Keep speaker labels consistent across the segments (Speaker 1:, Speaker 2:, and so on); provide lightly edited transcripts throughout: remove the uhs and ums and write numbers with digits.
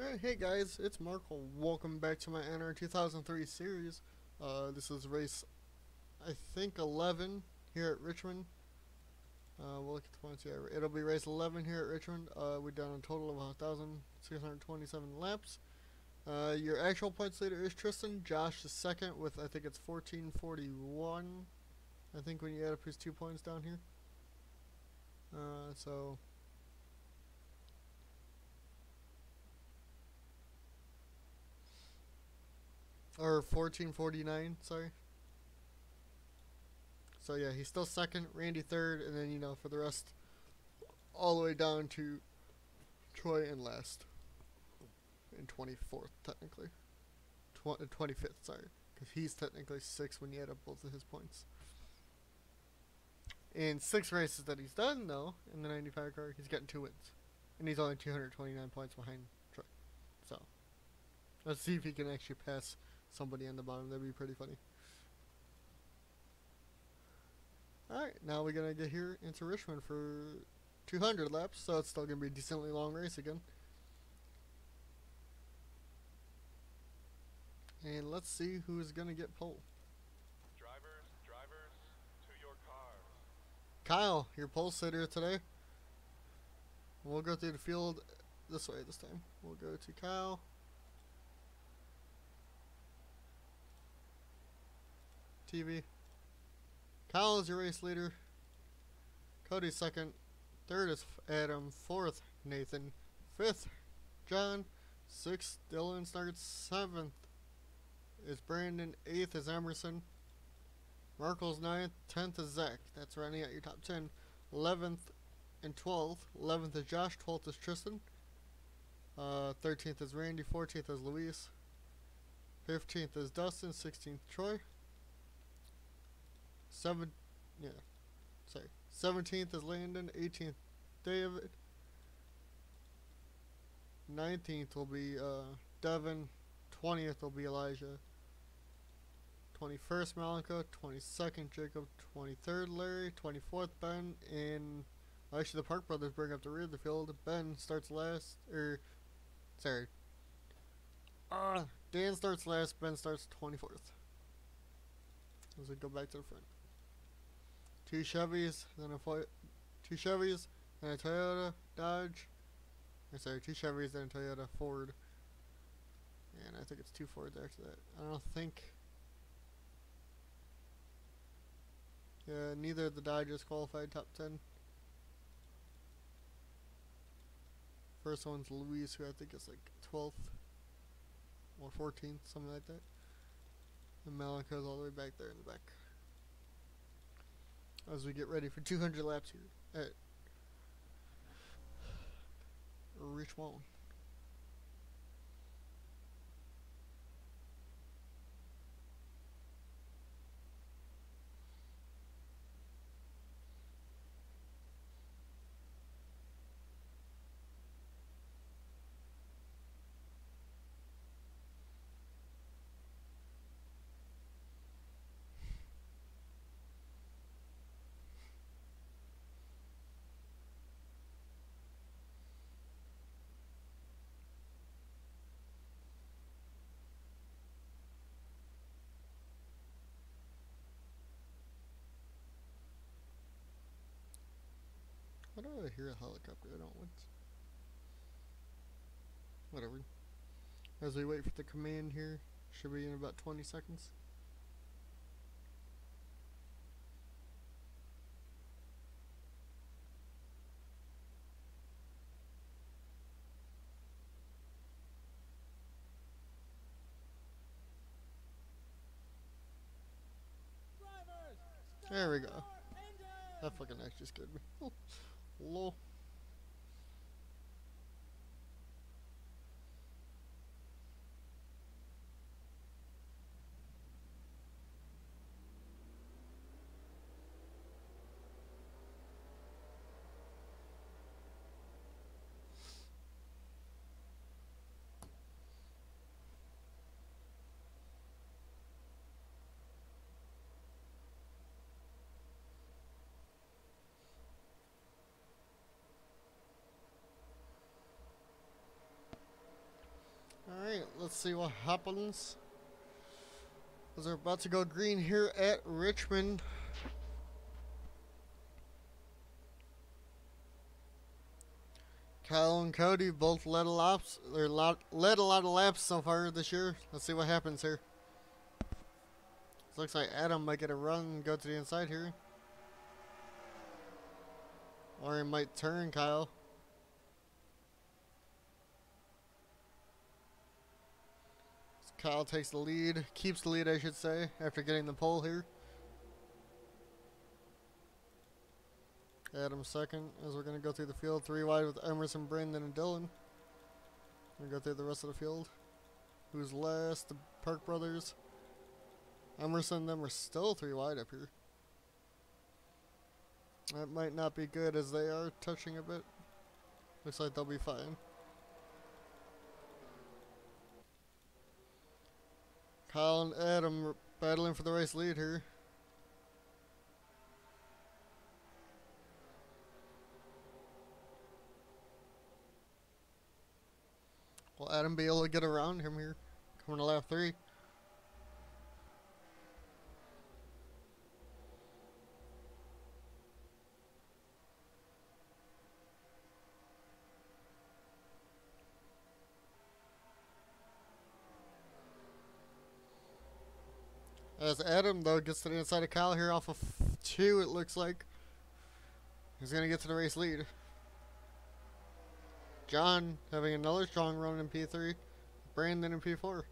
Speaker 1: Alright, hey guys, it's Markel. Welcome back to my NR2003 series. This is race, I think, 11 here at Richmond. We'll look at the points here. It'll be race 11 here at Richmond. We've done a total of 1,627 laps. Your actual points leader is Tristen. Josh is second with, I think it's 1441. I think when you add up his 2 points down here. So or 1449, sorry. So yeah, he's still second, Randy third, and then for the rest, all the way down to Troy in last, in 24th technically, 25th, sorry, because he's technically 6th when you add up both of his points. In 6 races that he's done though, in the 95 car, he's gotten 2 wins, and he's only 229 points behind Troy. So let's see if he can actually pass somebody on the bottom. That'd be pretty funny. Alright, now we're going to get here into Richmond for 200 laps, so it's still going to be a decently long race again. And let's see who's going to get pole.
Speaker 2: Drivers, to your cars.
Speaker 1: Kyle, your pole sitter today. We'll go through the field this way this time. We'll go to Kyle. TV. Kyle is your race leader. Cody second. Third is Adam. Fourth, Nathan. Fifth, John. Sixth, Dylan starts. Seventh is Brandon. Eighth is Emerson. Markel's ninth. 10th is Zach. That's running at your top 10. 11th and 12th. 11th is Josh. 12th is Tristen. 13th is Randy. 14th is Luis. 15th is Dustin. 16th Troy. 17th is Landen. 18th David. 19th will be Devin. 20th will be Elijah. 21st Malenko. 22nd Jacob. 23rd Larry. 24th Ben. And actually the Park brothers bring up the rear of the field. Ben starts last. Dan starts last. Ben starts 24th. As we go back to the front. Two Chevys, then a Toyota Dodge. Two Chevys, then a Toyota Ford. And I think it's 2 Fords after that. I don't think. Yeah, neither of the Dodges qualified top 10. First one's Luis, who I think is like 12th or 14th, something like that. And Malenko's all the way back there in the back. As we get ready for 200 laps here at Richmond. Why do I hear a helicopter? I don't want. Whatever. As we wait for the command here, should be in about 20 seconds. There we go. That fucking actually scared me. Lol. Alright, let's see what happens. As we're about to go green here at Richmond. Kyle and Cody both led a lot of laps so far this year. Let's see what happens here. Looks like Adam might get a run and go to the inside here. Or he might turn Kyle. Kyle takes the lead, keeps the lead I should say, after getting the pole here. Adam second, as we're going to go through the field. 3 wide with Emerson, Brandon, and Dylan. We're going to go through the rest of the field. Who's last? The Park Brothers. Emerson and them are still 3 wide up here. That might not be good as they are touching a bit. Looks like they'll be fine. Kyle and Adam are battling for the race lead here. Will Adam be able to get around him here? Coming to lap 3. As Adam, though, gets to the inside of Kyle here off of 2, it looks like. He's going to get to the race lead. John having another strong run in P3. Brandon in P4.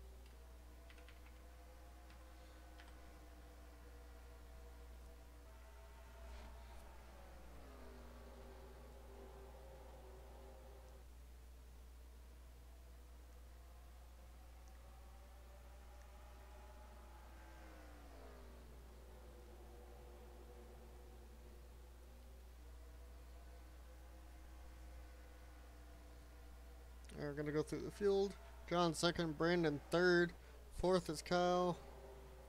Speaker 1: We're going to go through the field. John second, Brandon third, fourth is Kyle.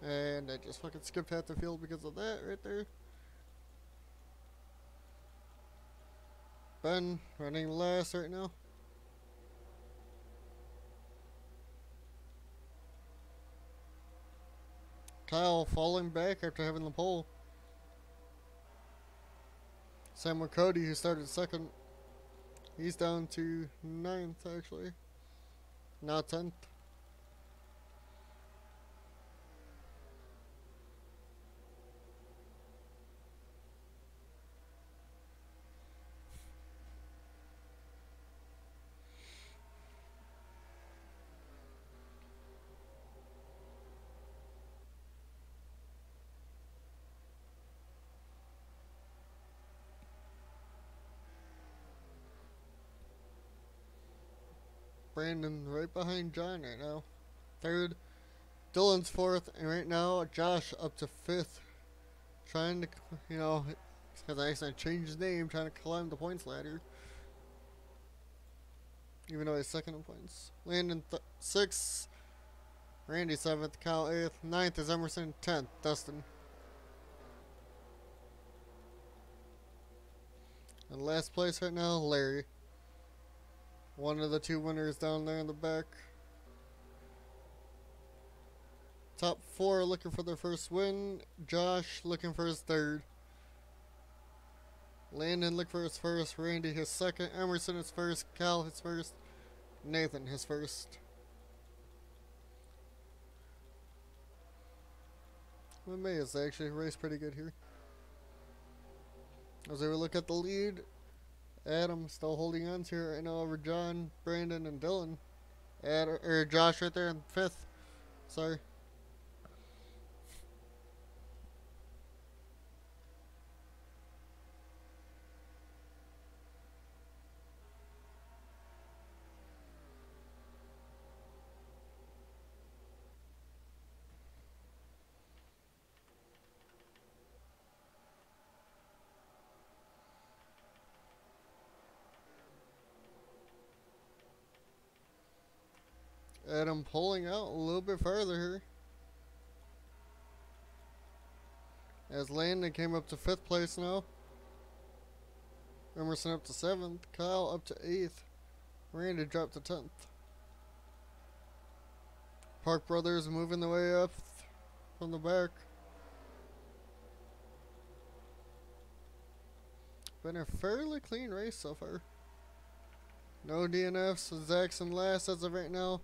Speaker 1: And I just fucking skipped half the field because of that right there. Ben running last right now. Kyle falling back after having the pole. Same with Cody, who started second. He's down to 9th actually. Now 10th. Brandon right behind John right now. 3rd. Dylan's 4th. And right now, Josh up to 5th. Trying to, you know, because I accidentally changed his name, trying to climb the points ladder. Even though he's second in points. Landen 6th. Randy 7th. Kyle 8th. 9th is Emerson. 10th, Dustin. And last place right now, Larry. One of the 2 winners down there in the back. Top 4 looking for their first win. Josh looking for his 3rd. Landon looking for his 1st. Randy his 2nd. Emerson his 1st. Cal his 1st. Nathan his 1st. I'm amazed. They actually raced pretty good here. As we look at the lead, Adam still holding on to it right now over John, Brandon, and Dylan. Josh right there in 5th. Sorry. Adam pulling out a little bit further here. As Landen came up to 5th place now. Emerson up to 7th. Kyle up to 8th. Randy dropped to 10th. Park Brothers moving the way up from the back. Been a fairly clean race so far. No DNFs. Zach's in last as of right now.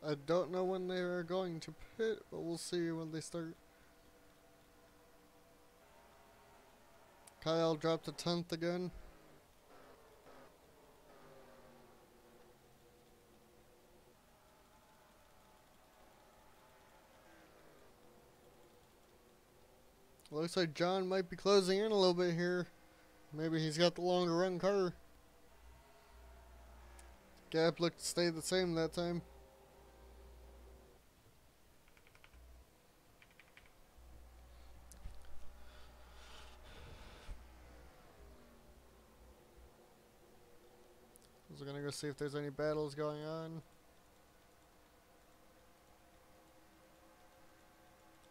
Speaker 1: I don't know when they are going to pit, but we'll see when they start. Kyle dropped to 10th again. Looks like John might be closing in a little bit here. Maybe he's got the longer run car. Gap looked to stay the same that time. So we're gonna go see if there's any battles going on.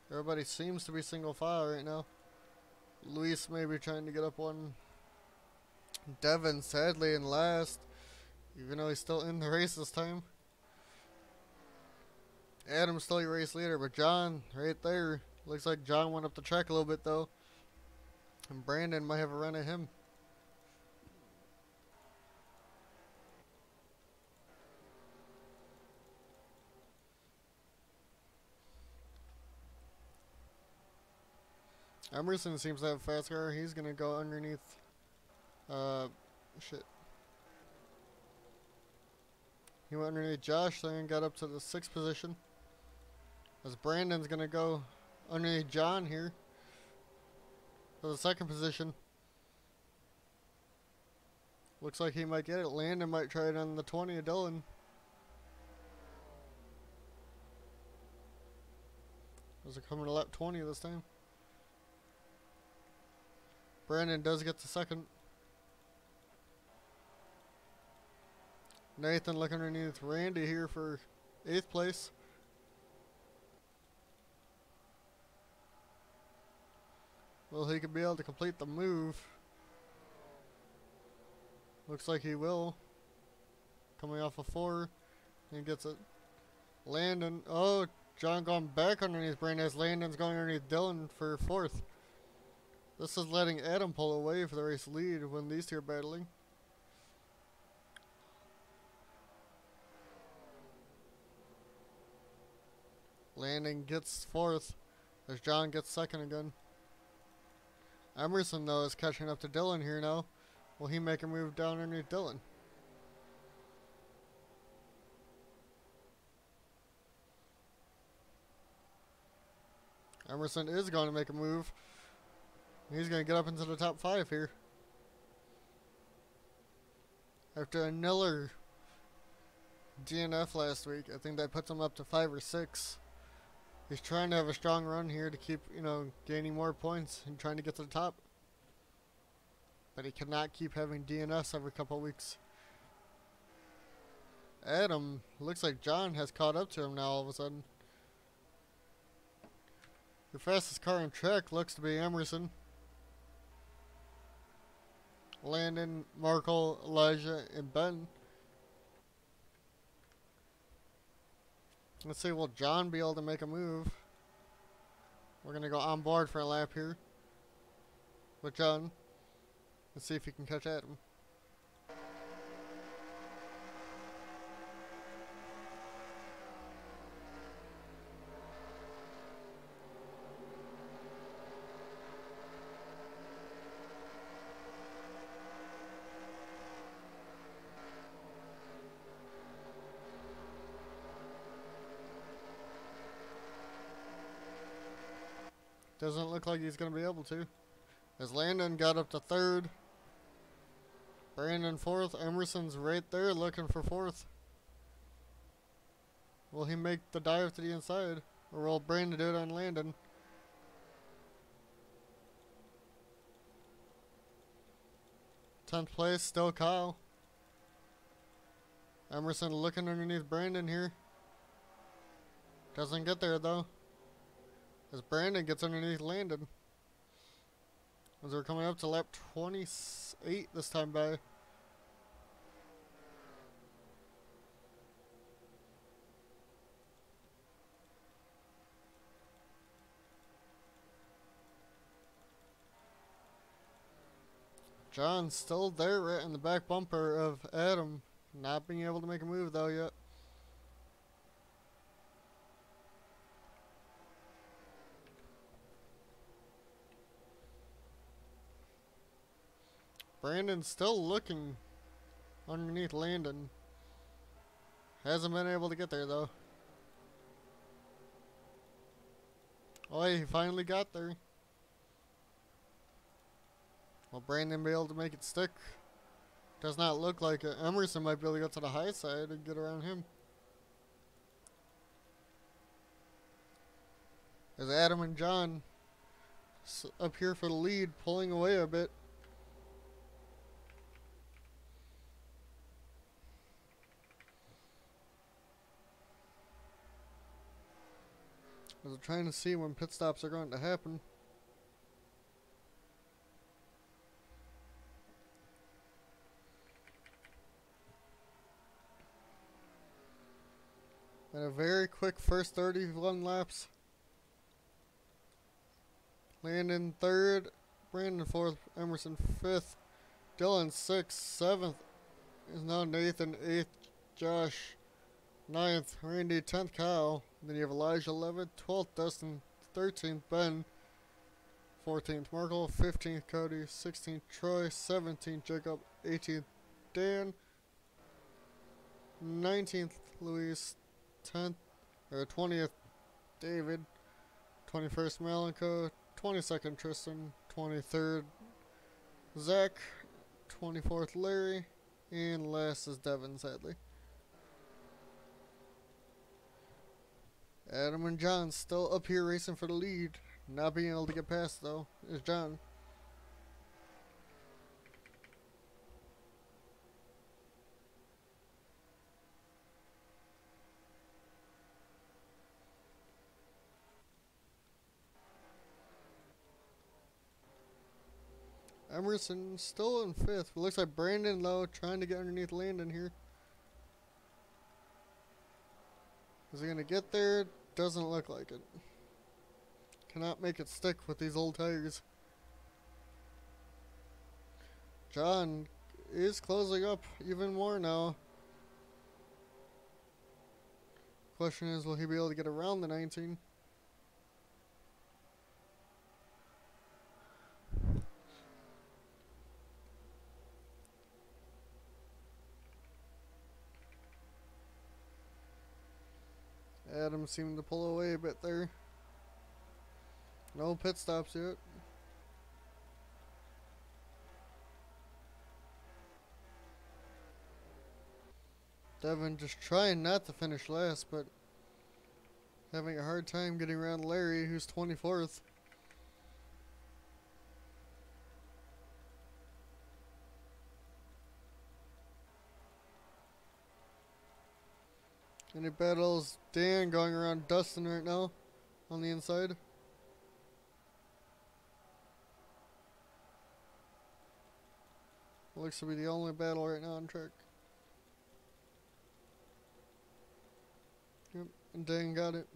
Speaker 1: Everybody seems to be single file right now. Luis may be trying to get up one. Devin sadly in last, even though he's still in the race this time. Adam's still your race leader, but John right there. Looks like John went up the track a little bit though. And Brandon might have a run at him. Emerson seems to have a fast car. He's gonna go underneath. Shit. He went underneath Josh there and got up to the 6th position. As Brandon's gonna go underneath John here for the 2nd position. Looks like he might get it. Landen might try it on the 20 of Dylan. Those are coming to lap 20 this time. Brandon does get the 2nd. Nathan looking underneath Randy here for 8th place. Well, he could be able to complete the move. Looks like he will. Coming off a 4. And gets it. Landen. Oh, John going back underneath Brandon as Landon's going underneath Dylan for 4th. This is letting Adam pull away for the race lead when these two are battling. Landon gets 4th as John gets 2nd again. Emerson though is catching up to Dylan here now. Will he make a move down underneath Dylan? Emerson is going to make a move. He's going to get up into the top 5 here. After another DNF last week, I think that puts him up to 5 or 6. He's trying to have a strong run here to keep, gaining more points and trying to get to the top. But he cannot keep having DNFs every couple of weeks. Adam, looks like John has caught up to him now all of a sudden. The fastest car on track looks to be Emerson. Landen, Markel, Elijah, and Ben. Let's see, will John be able to make a move? We're going to go on board for a lap here with John. Let's see if he can catch Adam. Doesn't look like he's going to be able to. As Landon got up to 3rd. Brandon 4th. Emerson's right there looking for 4th. Will he make the dive to the inside? Or will Brandon do it on Landon? Tenth place, still Kyle. Emerson looking underneath Brandon here. Doesn't get there though. as Brandon gets underneath Landen. As we're coming up to lap 28 this time by. John's still there right in the back bumper of Adam. Not being able to make a move though yet. Brandon's still looking underneath Landen. Hasn't been able to get there though. Oh, he finally got there. Will Brandon be able to make it stick? Does not look like it. Emerson might be able to go to the high side and get around him. As Adam and John up here for the lead, pulling away a bit. As I'm trying to see when pit stops are going to happen. And a very quick first 31 laps. Landen third, Brandon fourth, Emerson fifth, Dylan sixth, seventh is now Nathan, eighth, Josh, ninth, Randy, 10th, Kyle. And then you have Elijah 11th, 12th, Dustin, 13th, Ben, 14th, Markel, 15th, Cody, 16th, Troy, 17th, Jacob, 18th, Dan, 19th, Luis, 10th, or 20th, David, 21st, Malenko, 22nd, Tristen, 23rd, Zach, 24th, Larry, and last is Devin, sadly. Adam and John still up here racing for the lead. Not being able to get past, though, is John. Emerson still in fifth. It looks like Brandon, though, trying to get underneath Landen here. Is he going to get there? Doesn't look like it. Cannot make it stick with these old tires. John is closing up even more now. Question is, will he be able to get around the 19? Adam seemed to pull away a bit there. No pit stops yet. Devin just trying not to finish last, but having a hard time getting around Larry, who's 24th. And he battles Dan going around Dustin right now on the inside. Looks to be the only battle right now on track. Yep, and Dan got it.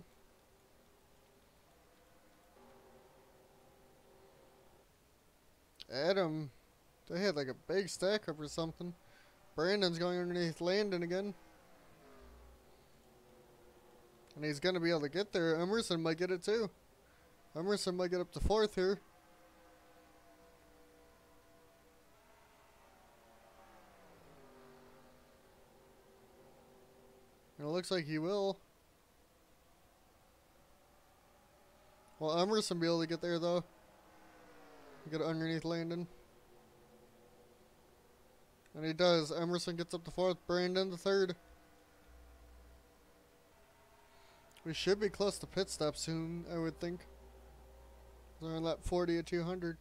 Speaker 1: Adam, they had like a big stack up or something. Brandon's going underneath Landen again. And he's going to be able to get there. Emerson might get it too. Emerson might get up to fourth here. And it looks like he will. Will Emerson be able to get there though? Get underneath Landen. And he does. Emerson gets up to fourth. Brandon the third. We should be close to pit stop soon, I would think. We're on lap 40 at 200.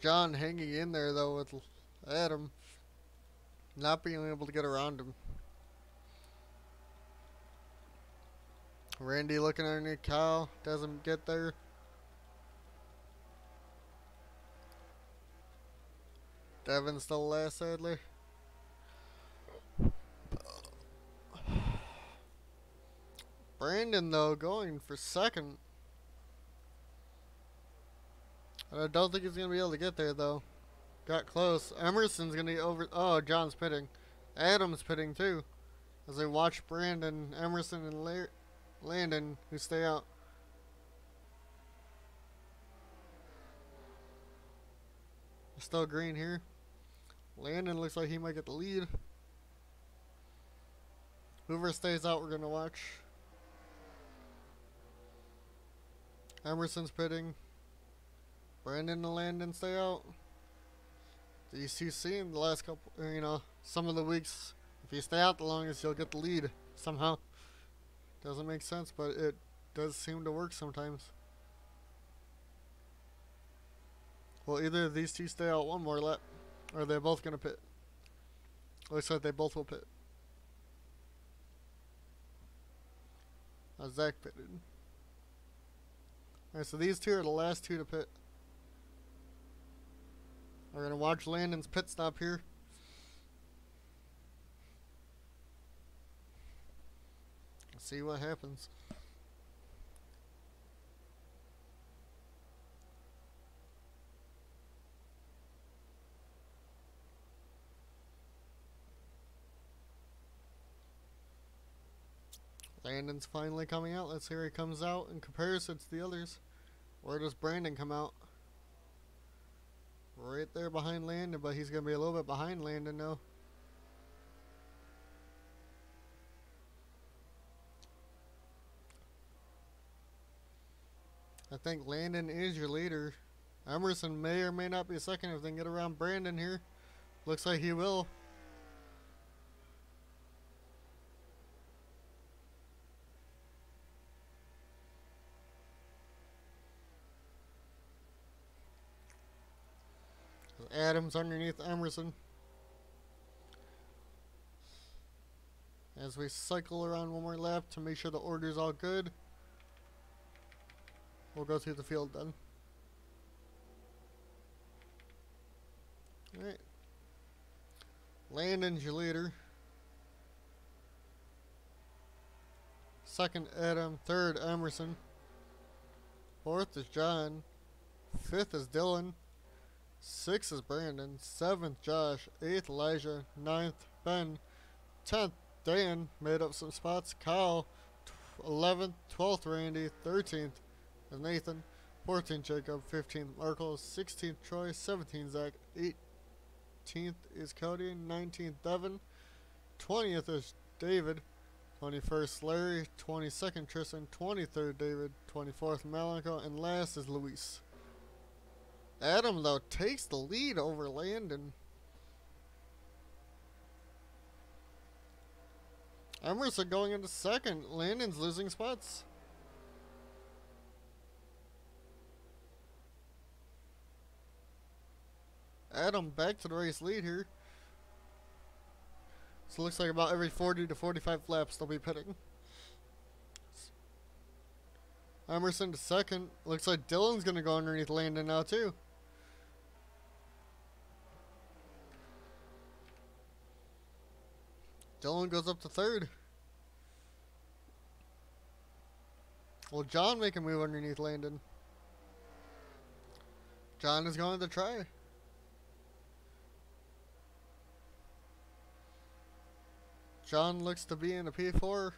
Speaker 1: John hanging in there though with Adam, not being able to get around him. Randy looking underneath Kyle, doesn't get there. Devin still last, sadly. Brandon, though, going for second. I don't think he's going to be able to get there, though. Got close. Emerson's going to be over. Oh, John's pitting. Adam's pitting, too. As they watch Brandon, Emerson, and Landen, who stay out. Still green here. Landen looks like he might get the lead. Whoever stays out, we're going to watch. Emerson's pitting. Brandon and Landen stay out. These two seen the last couple, some of the weeks. If you stay out the longest, you'll get the lead somehow. Doesn't make sense, but it does seem to work sometimes. Well, either of these two stay out one more lap, or they're both going to pit. Looks like they both will pit. Zach pitted. Alright, so these two are the last two to pit. We're going to watch Landon's pit stop here. See what happens. Landon's finally coming out. Let's hear he comes out in comparison to the others. Where does Brandon come out? Right there behind Landon, but he's going to be a little bit behind Landon now. I think Landon is your leader. Emerson may or may not be second if they can get around Brandon here. Looks like he will. Adams underneath Emerson. As we cycle around one more lap to make sure the order's all good. We'll go through the field then. Alright. Landon's your leader. Second, Adam. Third, Emerson. Fourth is John. Fifth is Dylan. Sixth is Brandon. Seventh, Josh. Eighth, Elijah. Ninth, Ben. 10th, Dan. Made up some spots. Kyle. 11th, 12th, Randy. 13th is Nathan. 14th, Jacob. 15th, Markel. 16th, Troy. 17th, Zach. 18th is Cody. 19th, Devin. 20th is David. 21st, Larry. 22nd, Tristen. 23rd, David. 24th, Malenko. And last is Luis. Adam, though, takes the lead over Landen. Emerson going into second. Landon's losing spots. Adam back to the race lead here. So it looks like about every 40 to 45 laps they'll be pitting. Emerson to second. Looks like Dylan's going to go underneath Landen now too. Dylan goes up to third. Will John make a move underneath Landen? John is going to try. John looks to be in a P4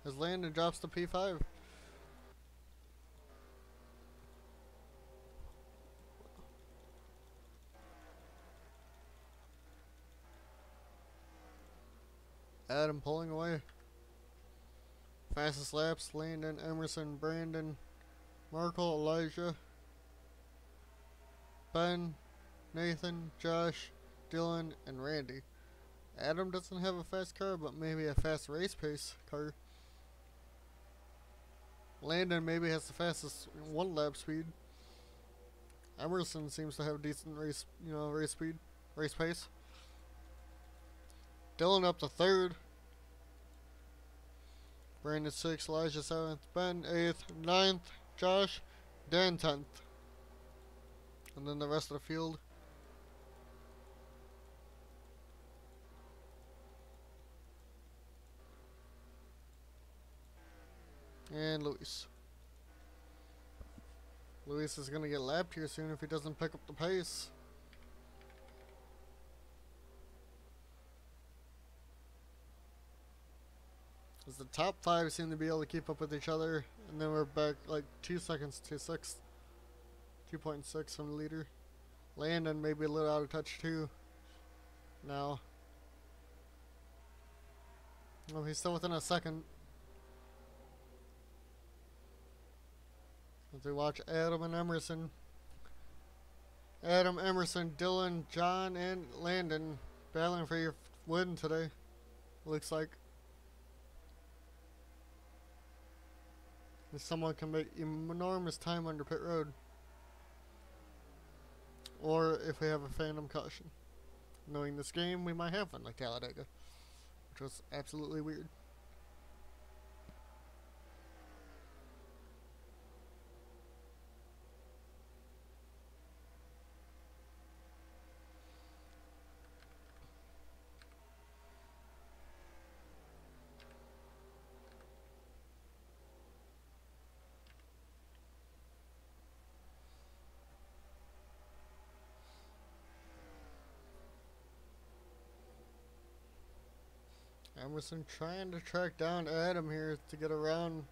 Speaker 1: as Landen drops to P5. Adam pulling away. Fastest laps, Landen, Emerson, Brandon, Markel, Elijah, Ben, Nathan, Josh, Dylan, and Randy. Adam doesn't have a fast car, but maybe a fast race pace car. Landen maybe has the fastest one lap speed. Emerson seems to have decent race, race speed, race pace. Dylan up to third. Brandon 6th, Elijah 7th, Ben 8th, 9th, Josh, Dan 10th. And then the rest of the field. And Luis. Luis is going to get lapped here soon if he doesn't pick up the pace. As the top 5 seem to be able to keep up with each other. And then we're back like 2 seconds to 6th. 2.6 from the leader. Landen maybe a little out of touch too. Now. Oh, he's still within a second. As we watch Adam and Emerson. Adam, Emerson, Dylan, John, and Landen battling for your win today. Looks like. If someone can make enormous time under pit road. Or if we have a phantom caution. Knowing this game, we might have one like Talladega. Which was absolutely weird. Emerson trying to track down Adam here to get around.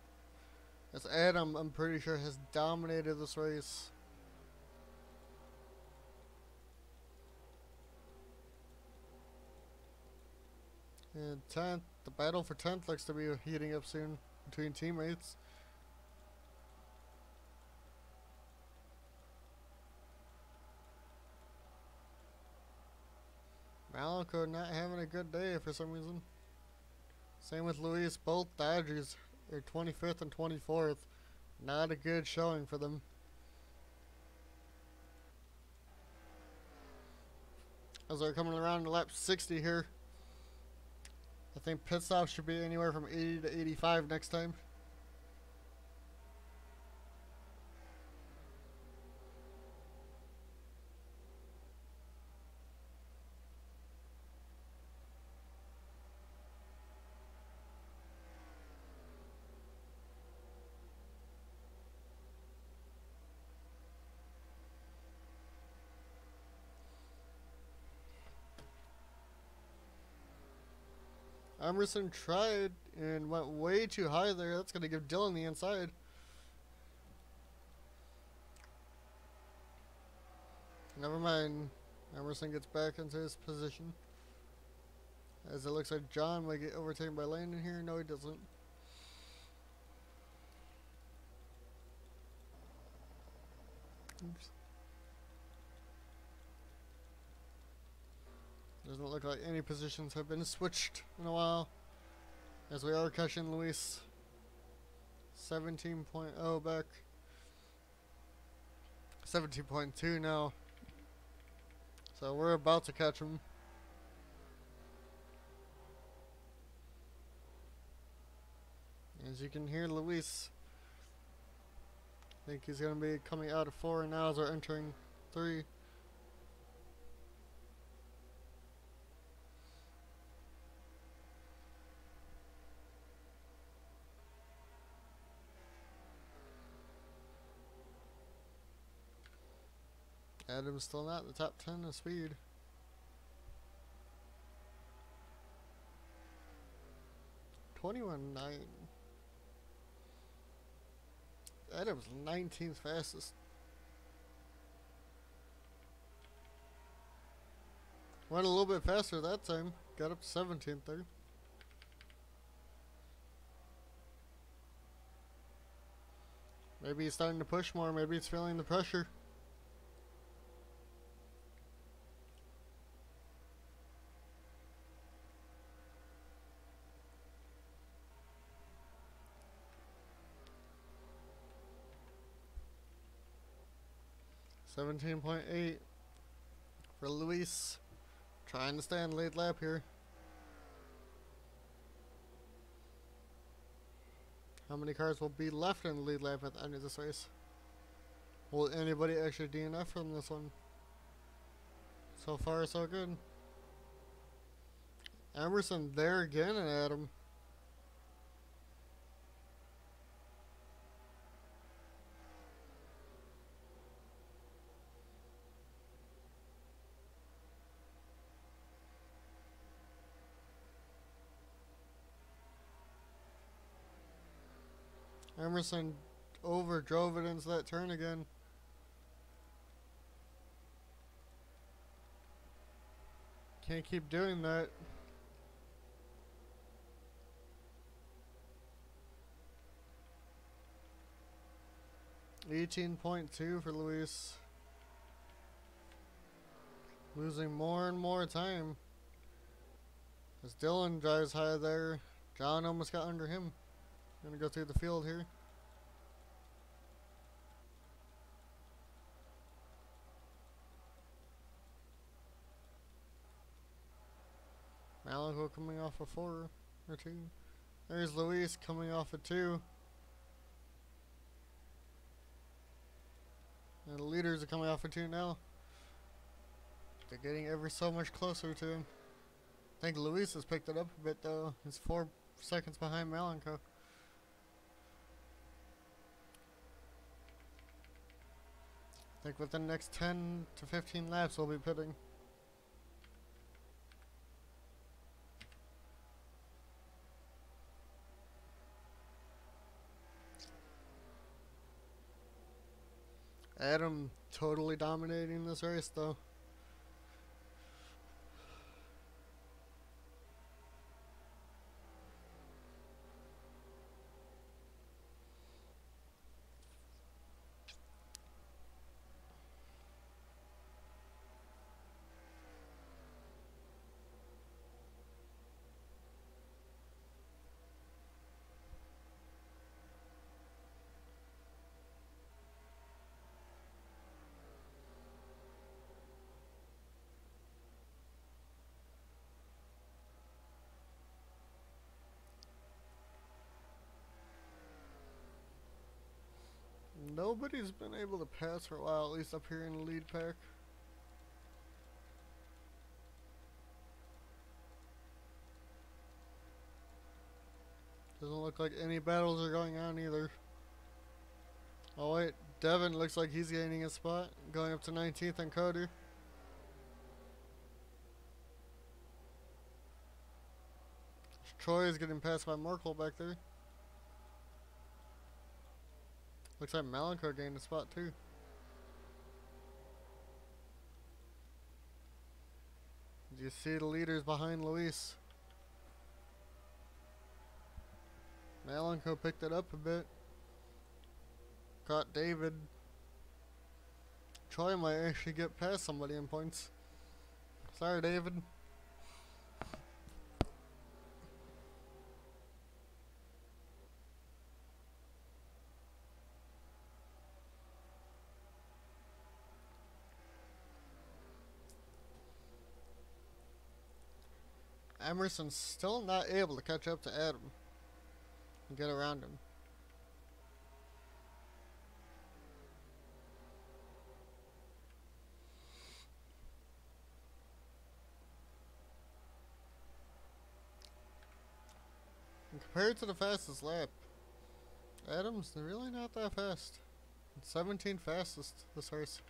Speaker 1: As Adam, I'm pretty sure, has dominated this race. And 10th, the battle for 10th looks to be heating up soon between teammates. Malenko not having a good day for some reason. Same with Luis. Both Dodgers are 25th and 24th. Not a good showing for them. As they're coming around to lap 60 here. I think pit stops should be anywhere from 80 to 85 next time. Emerson tried and went way too high there. That's going to give Dylan the inside. Never mind. Emerson gets back into his position. As it looks like John might get overtaken by Landen here. No, he doesn't. Oops. Doesn't look like any positions have been switched in a while. As we are catching Luis. 17.0 back. 17.2 now. So we're about to catch him. As you can hear, Luis. I think he's going to be coming out of 4 now as we're entering 3. Adam's still not in the top 10 of speed. .21.9. Adam's 19th fastest. Went a little bit faster that time. Got up to 17th there. Maybe he's starting to push more. Maybe he's feeling the pressure. 17.8 for Luis. Trying to stay in lead lap here. How many cars will be left in the lead lap at the end of this race? Will anybody actually DNF from this one? So far, so good. Emerson there again and Adam. Emerson overdrove it into that turn again. Can't keep doing that. $18.2 for Luis. Losing more and more time. As Dylan drives high there, John almost got under him. Gonna go through the field here. Malenko coming off a 4 or 2. There's Luis coming off a 2. And the leaders are coming off a 2 now. They're getting ever so much closer to him. I think Luis has picked it up a bit though. He's 4 seconds behind Malenko. I think within the next 10 to 15 laps we'll be pitting. Adam totally dominating this race though. Nobody's been able to pass for a while, at least up here in the lead pack. Doesn't look like any battles are going on either. Oh wait, Devin looks like he's gaining a spot, going up to 19th and Cody. Troy is getting passed by Markel back there. Looks like Malenko gained a spot too. Do you see the leaders behind Luis? Malenko picked it up a bit. Caught David. Troy might actually get past somebody in points. Sorry, David. Emerson's still not able to catch up to Adam and get around him. And compared to the fastest lap, Adam's really not that fast. It's 17th fastest this race.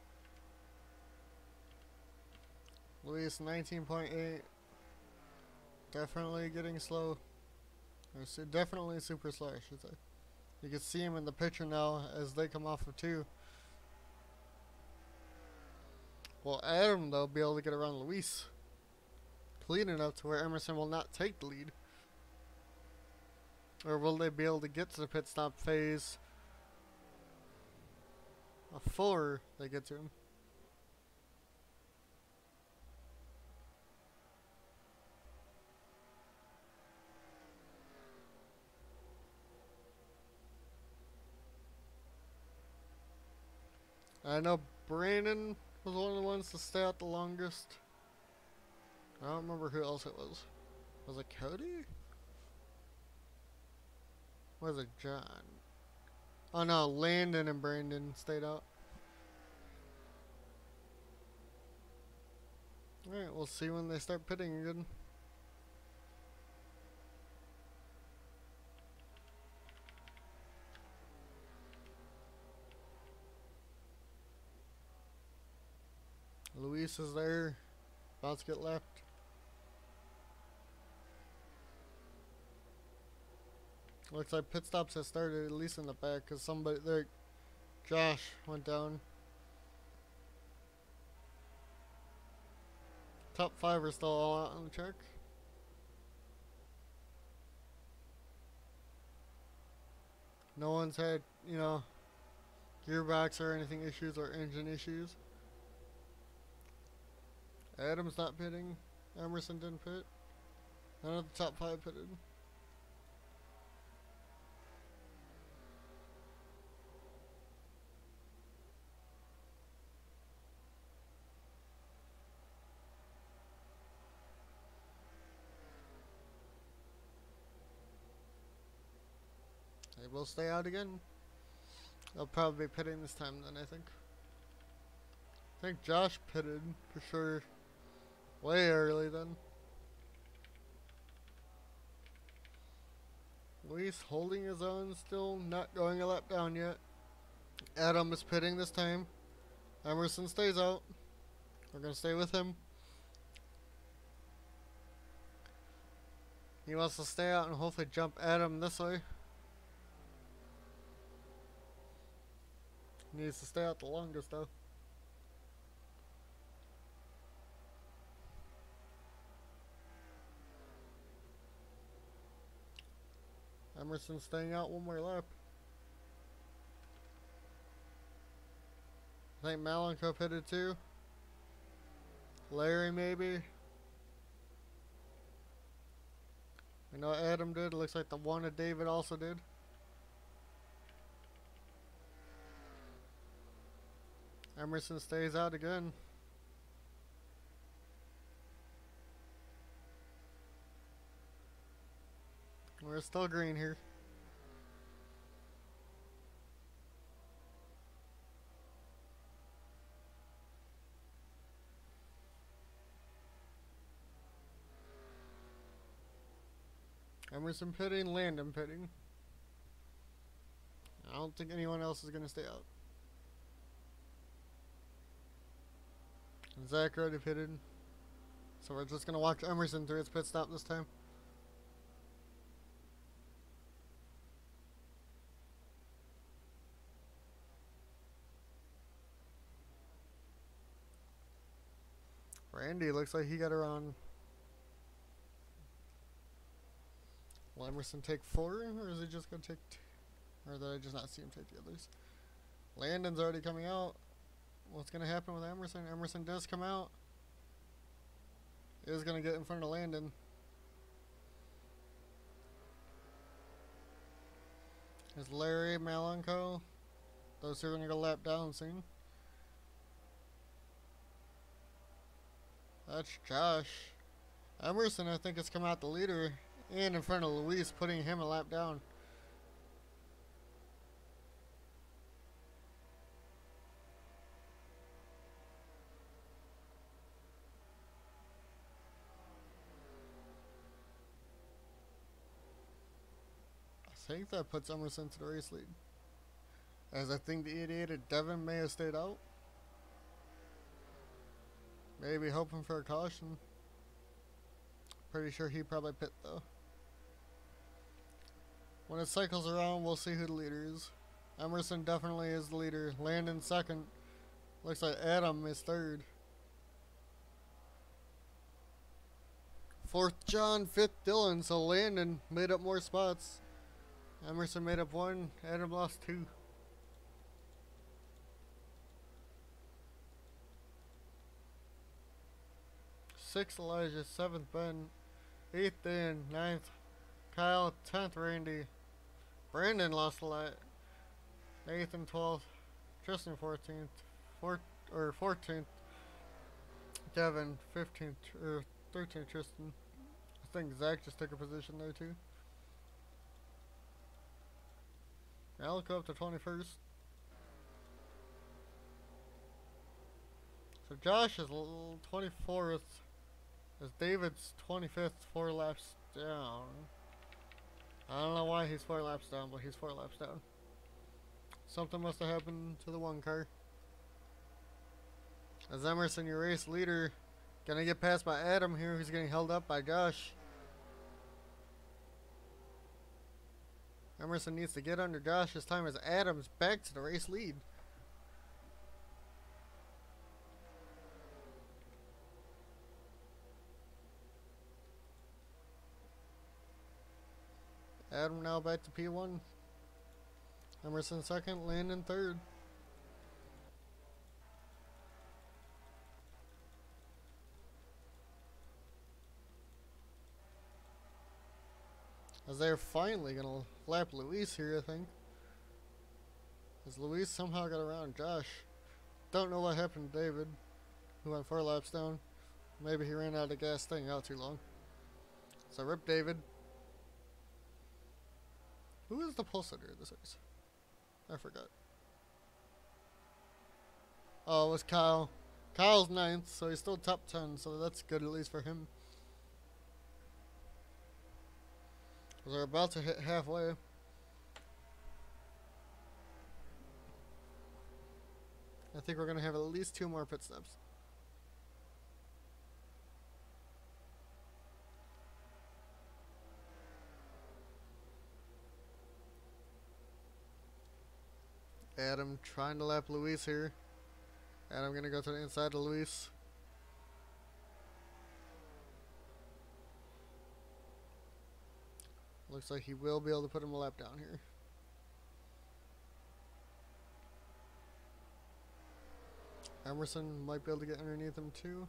Speaker 1: Luis 19.8. Definitely getting slow. Or definitely super slow, I should say. You can see him in the picture now as they come off of 2. Will Adam, though, be able to get around Luis clean enough to where Emerson will not take the lead? Or will they be able to get to the pit stop phase before they get to him? I know Brandon was one of the ones to stay out the longest. I don't remember who else it was. Was it Cody? Was it John? Oh no, Landen and Brandon stayed out. Alright, we'll see when they start pitting again. Luis is there, about to get left. Looks like pit stops have started, at least in the back, because somebody there, Josh, went down. Top 5 are still all out on the track. No one's had, you know, gearbox or anything issues or engine issues. Adam's not pitting. Emerson didn't pit. None of the top 5 pitted. They will stay out again. They'll probably be pitting this time then, I think. I think Josh pitted for sure way early then. Luis holding his own still, not going a lap down yet. Adam is pitting this time. Emerson stays out. We're going to stay with him. He wants to stay out and hopefully jump Adam this way. Needs to stay out the longest though. Emerson staying out one more lap. I think Malenko pitted too. Larry maybe. I know Adam did. Looks like the one of David also did. Emerson stays out again. We're still green here. Emerson pitting, Landen pitting. I don't think anyone else is going to stay out. Zach already pitted. So we're just going to watch Emerson through his pit stop this time. Randy looks like he got around. Will Emerson take 4, or is he just going to take 2? Or did I just not see him take the others? Landen's already coming out. What's going to happen with Emerson? Emerson does come out. Is going to get in front of Landen. There's Larry, Malenko. Those two are going to go lap down soon. That's Josh. Emerson, I think, has come out the leader and in front of Luis, putting him a lap down. I think that puts Emerson to the race lead. As I think the 88 Devin may have stayed out. Maybe hoping for a caution. Pretty sure he probably pit though. When it cycles around, we'll see who the leader is. Emerson definitely is the leader. Landen second. Looks like Adam is third. 4th John, 5th Dylan. So Landen made up more spots. Emerson made up 1. Adam lost 2. 6th Elijah, 7th Ben, 8th Dan, 9th Kyle, 10th Randy. Brandon lost a lot. 8th and 12th. Tristen 14th. or 14th Devin, 15th or 13th Tristen. I think Zach just took a position there too. Malenko up to 21st. So Josh is 24th. As David's 25th, 4 laps down. I don't know why he's 4 laps down, but he's 4 laps down. Something must have happened to the one car. As Emerson, your race leader, gonna get passed by Adam here, who's getting held up by Josh. Emerson needs to get under Josh's time as Adam's back to the race lead. Adam now back to P1. Emerson second, Landen third. As they're finally gonna lap Luis here, I think. As Luis somehow got around Josh. Don't know what happened to David, who went 4 laps down. Maybe he ran out of gas staying out too long. So rip David. Who is the pole sitter of this race? I forgot. Oh, it was Kyle. Kyle's 9th, so he's still top 10, so that's good at least for him. They're about to hit halfway. I think we're going to have at least 2 more pit stops. Adam trying to lap Luis here. Adam going to go to the inside of Luis. Looks like he will be able to put him a lap down here. Emerson might be able to get underneath him too.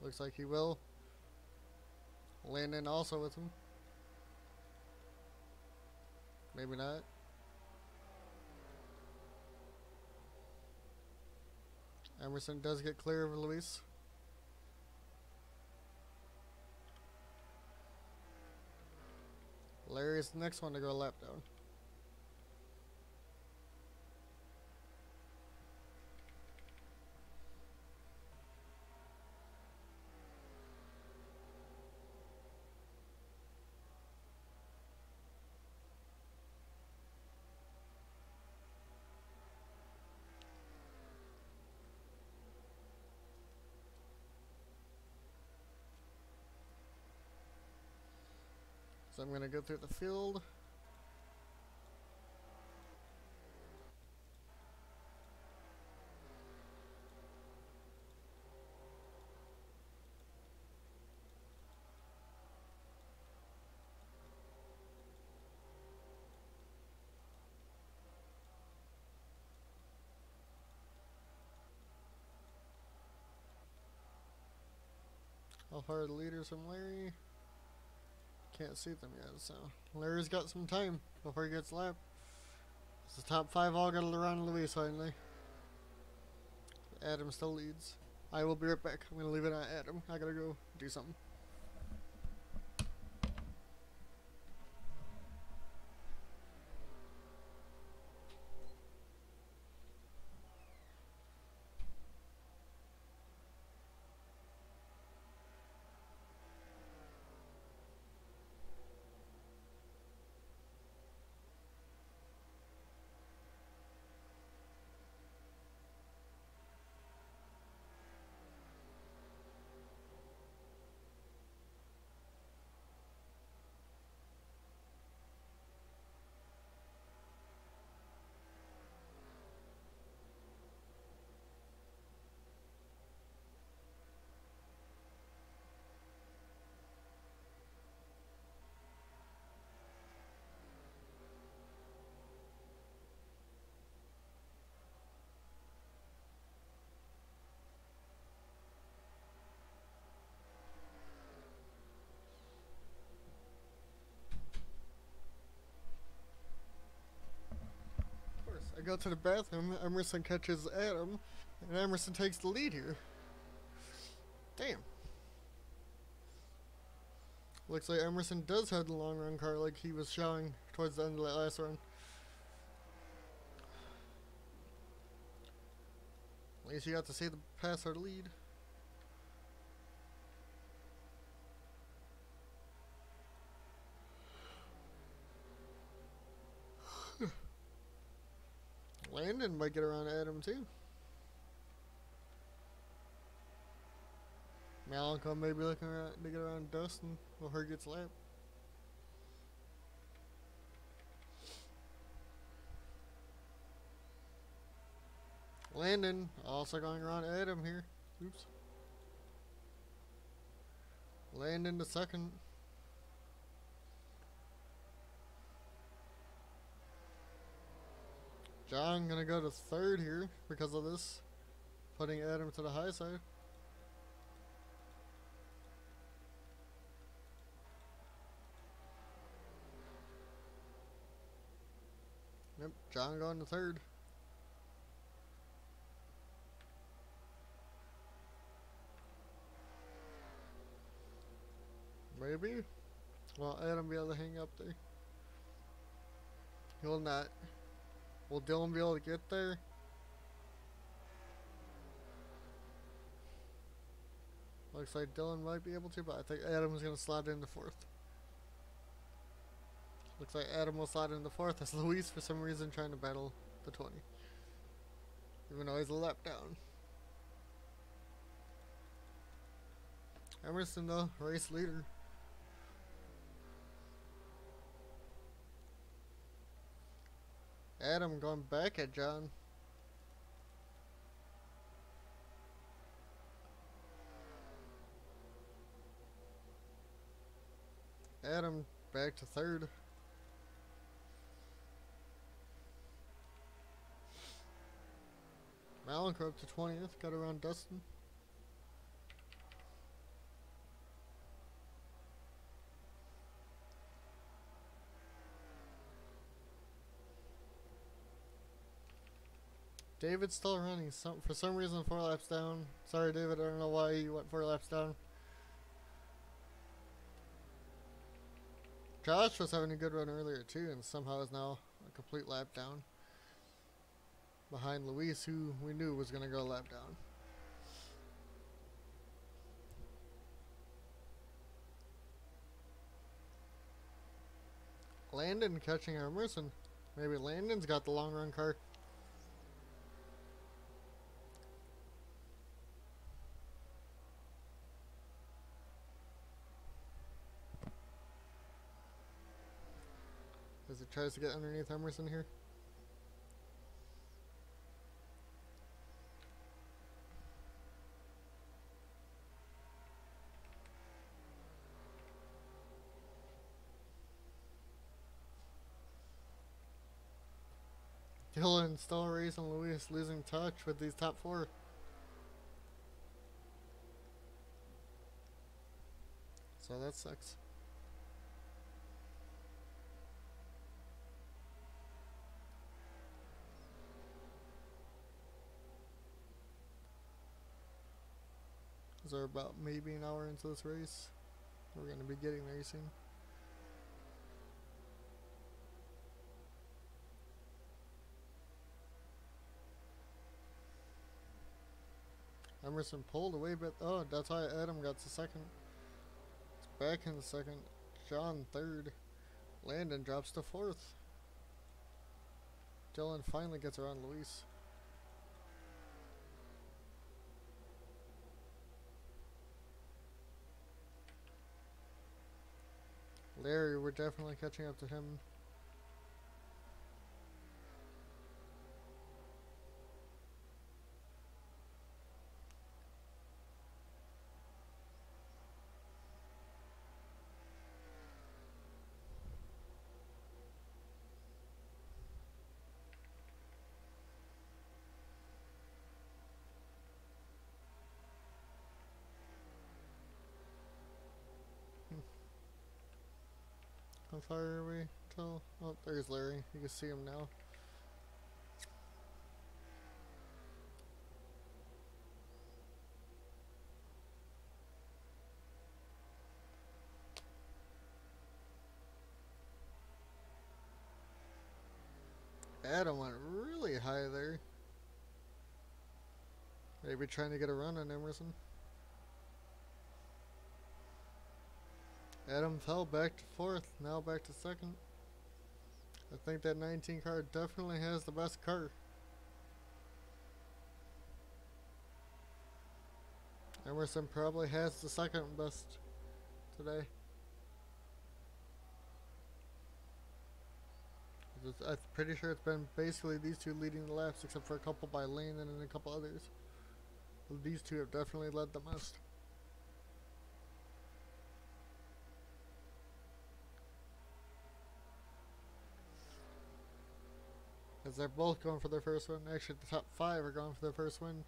Speaker 1: Looks like he will. Landen also with him. Maybe not. Emerson does get clear of Luis. Larry's the next one to go a lap down. So I'm going to go through the field. How far are the leaders from Larry? Can't see them yet, so Larry's got some time before he gets lapped. The top 5 all got around Luis finally. Adam still leads. I will be right back. I'm gonna leave it at Adam. I gotta go do something. I go to the bathroom. Emerson catches Adam. And Emerson takes the lead here. Damn. Looks like Emerson does have the long run car like he was showing towards the end of that last run. At least you got to see the pass our lead. Landen might get around Adam too. Malenko may be looking around to get around Dustin before he gets lapped. Landen also going around Adam here. Oops. Landen to second. John gonna go to third here because of this, putting Adam to the high side. Yep, John going to third. Maybe. Well, Adam be able to hang up there. He will not. Will Dylan be able to get there? Looks like Dylan might be able to, but I think Adam's going to slide into fourth. Looks like Adam will slide into fourth as Luis, for some reason, trying to battle the 20. Even though he's a lap down. Emerson, though, race leader. Adam going back at John. Adam back to third. Malenko up to 20th, got around Dustin. David's still running for some reason 4 laps down. Sorry David, I don't know why you went 4 laps down. Josh was having a good run earlier too, and somehow is now a complete lap down. Behind Luis, who we knew was going to go a lap down. Landen catching Emerson. Maybe Landen's got the long run car. As he tries to get underneath Emerson here. Dylan still racing Luis, losing touch with these top 4. So that sucks. We're about maybe an hour into this race. We're going to be getting there soon. Emerson pulled away, but oh, that's why Adam got to second. It's back in the second. John third. Landen drops to fourth. Dylan finally gets around Luis. Larry, we're definitely catching up to him. How far are we till? Oh, there's Larry. You can see him now. Adam went really high there. Maybe trying to get a run on Emerson. Adam fell back to fourth, now back to second. I think that 19 car definitely has the best car. Emerson probably has the second best today. I'm pretty sure it's been basically these two leading the laps, except for a couple by Landen and a couple others. But these two have definitely led the most. As they're both going for their first win. Actually, the top 5 are going for their first win.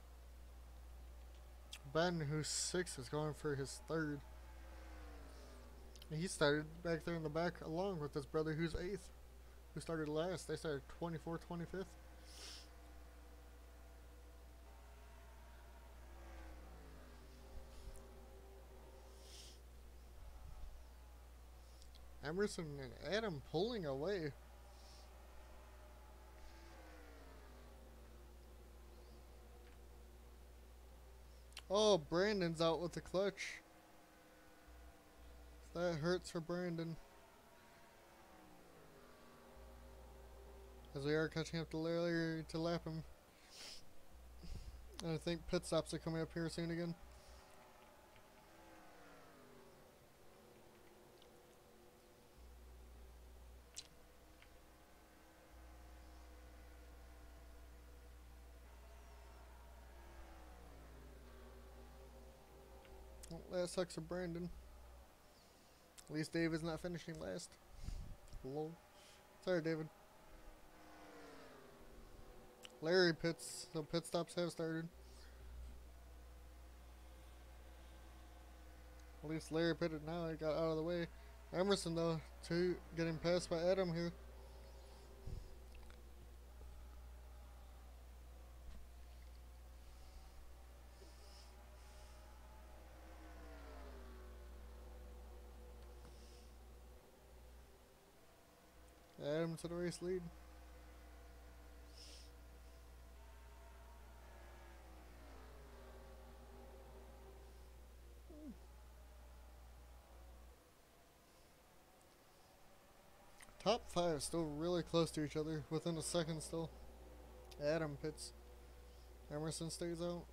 Speaker 1: Ben, who's 6th, is going for his 3rd. He started back there in the back along with his brother, who's 8th, who started last. They started 24th, 25th. Emerson and Adam pulling away. Oh, Brandon's out with the clutch. That hurts for Brandon. As we are catching up to Larry to lap him. And I think pit stops are coming up here soon again. Well, that sucks for Brandon. At least David's not finishing last. Lol. Sorry, David. Larry pits, so pit stops have started. At least Larry pitted now, he got out of the way. Emerson, though, getting passed by Adam here. Adam to the race lead. Top 5 still really close to each other, within a second still. Adam pits. Emerson stays out.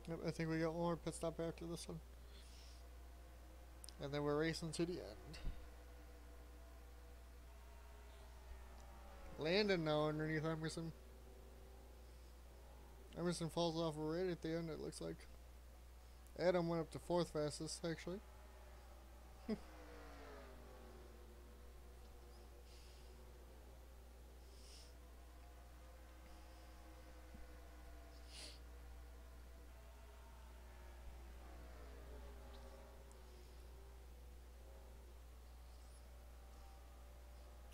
Speaker 1: Yep, I think we got one more pit stop after this one. And then we're racing to the end. Landen now underneath Emerson. Emerson falls off right at the end, it looks like. Adam went up to 4th fastest, actually.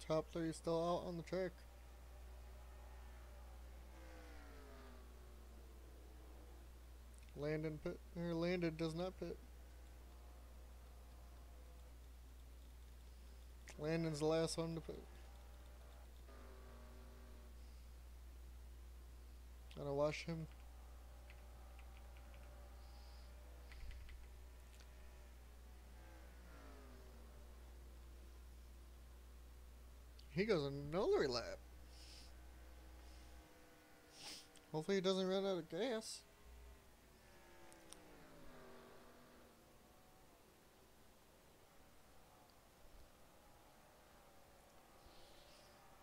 Speaker 1: Top 3 still out on the track. Landen does not pit. Landen's the last one to pit. Gotta watch him. He goes another lap. Hopefully he doesn't run out of gas.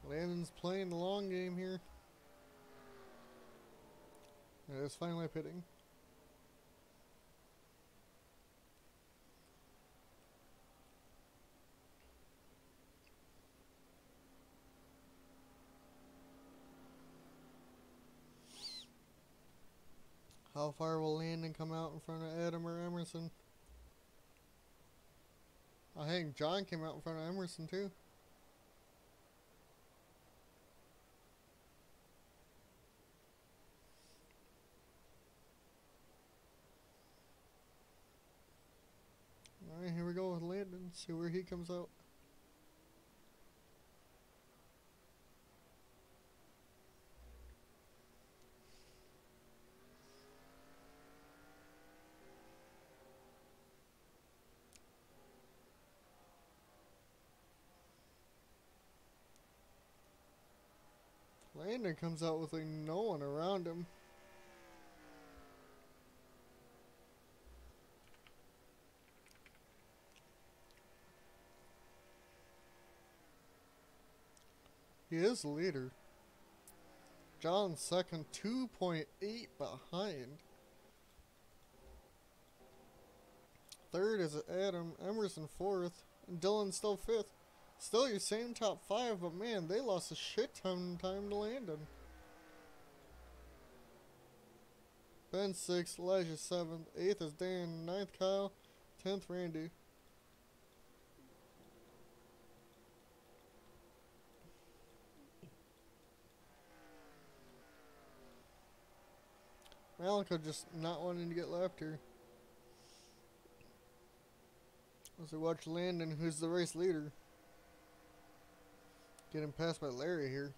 Speaker 1: Landen's playing the long game here. And it's finally pitting. How far will Landen come out in front of Adam or Emerson? I think John came out in front of Emerson too. Alright, here we go with Landen. See where he comes out. Landen comes out with like no one around him. He is the leader. John second, 2.8 behind. Third is Adam, Emerson fourth, and Dylan still fifth. Still your same top five, but man, they lost a shit ton of time to Landen. Ben sixth, Elijah seventh, eighth is Dan, ninth Kyle, 10th Randy. Malenko just not wanting to get left here. As we watch Landen, who's the race leader, getting passed by Larry here.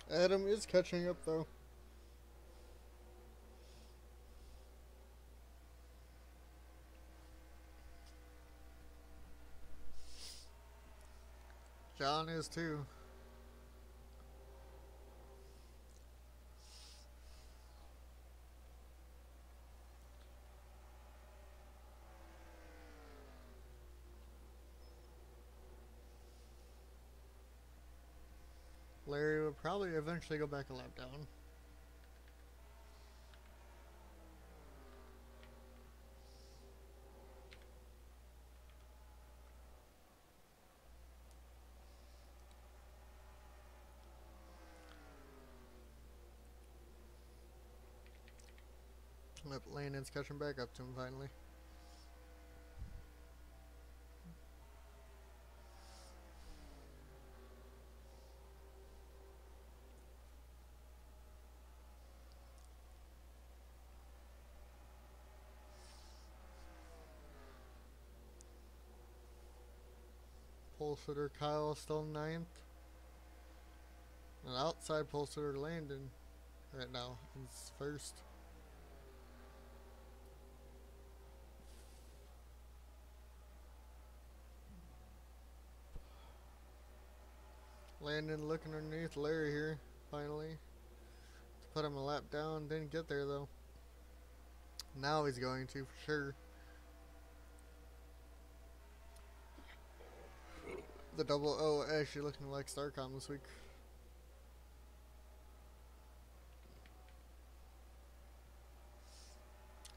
Speaker 1: Adam is catching up though. John is too. Larry will probably eventually go back a lap down. But Landen's catching back up to him finally. Pole sitter Kyle still ninth. And outside pole sitter Landen right now is first. Landen looking underneath Larry here, finally. To put him a lap down, didn't get there though. Now he's going to for sure. The double O actually looking like Starcom this week.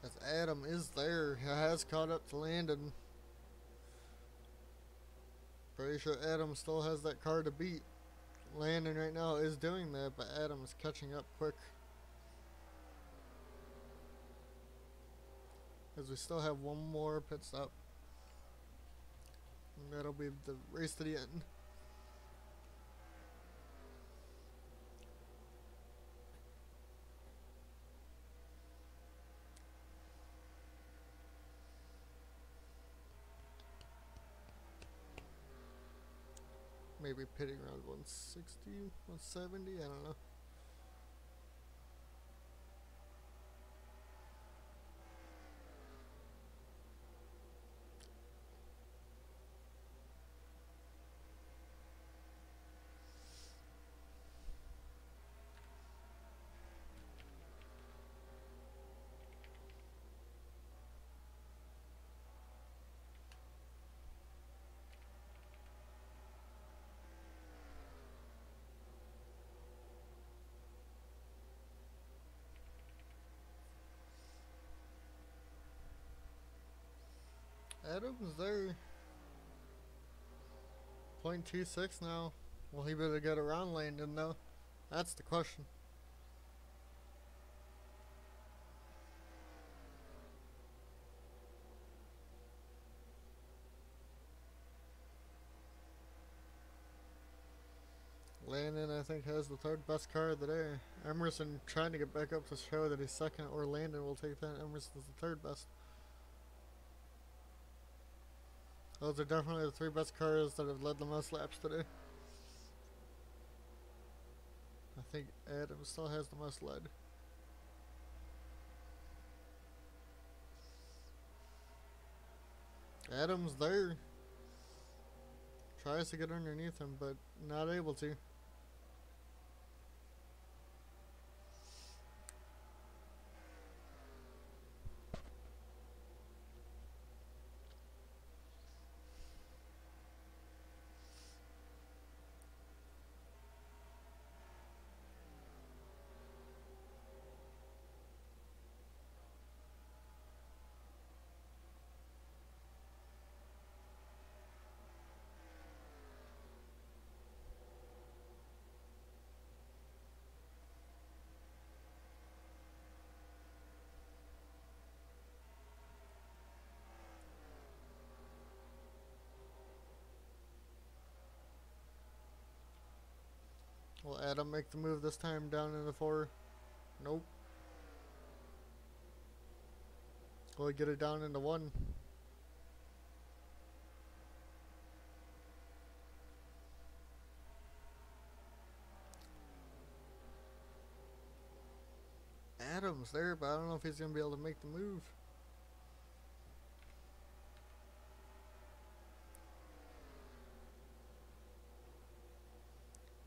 Speaker 1: As Adam is there, he has caught up to Landen. Pretty sure Adam still has that car to beat. Landen right now is doing that, but Adam is catching up quick. As we still have one more pit stop. And that'll be the race to the end. maybe pitting around 160, 170, I don't know. Adams there. 0.26 now. Will he be able to get around Landen though? That's the question. Landen, I think, has the third best car of the day. Emerson trying to get back up to show that he's second, or Landen will take that. Emerson's the third best. Those are definitely the three best cars that have led the most laps today. I think Adams still has the most led. Adams there. Tries to get underneath him, but not able to. Will Adam make the move this time down in the 4? Nope. Will he get it down into 1? Adams there, but I don't know if he's going to be able to make the move.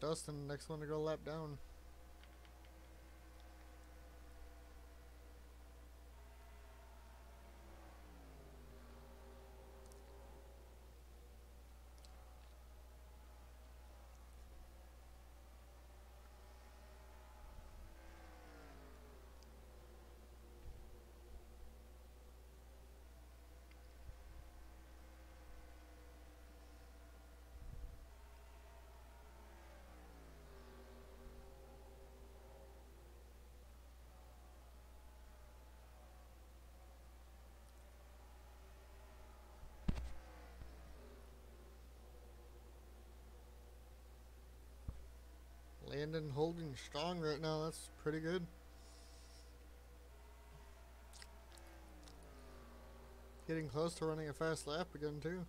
Speaker 1: Dustin, next one to go lap down. Landen holding strong right now. That's pretty good. Getting close to running a fast lap again too.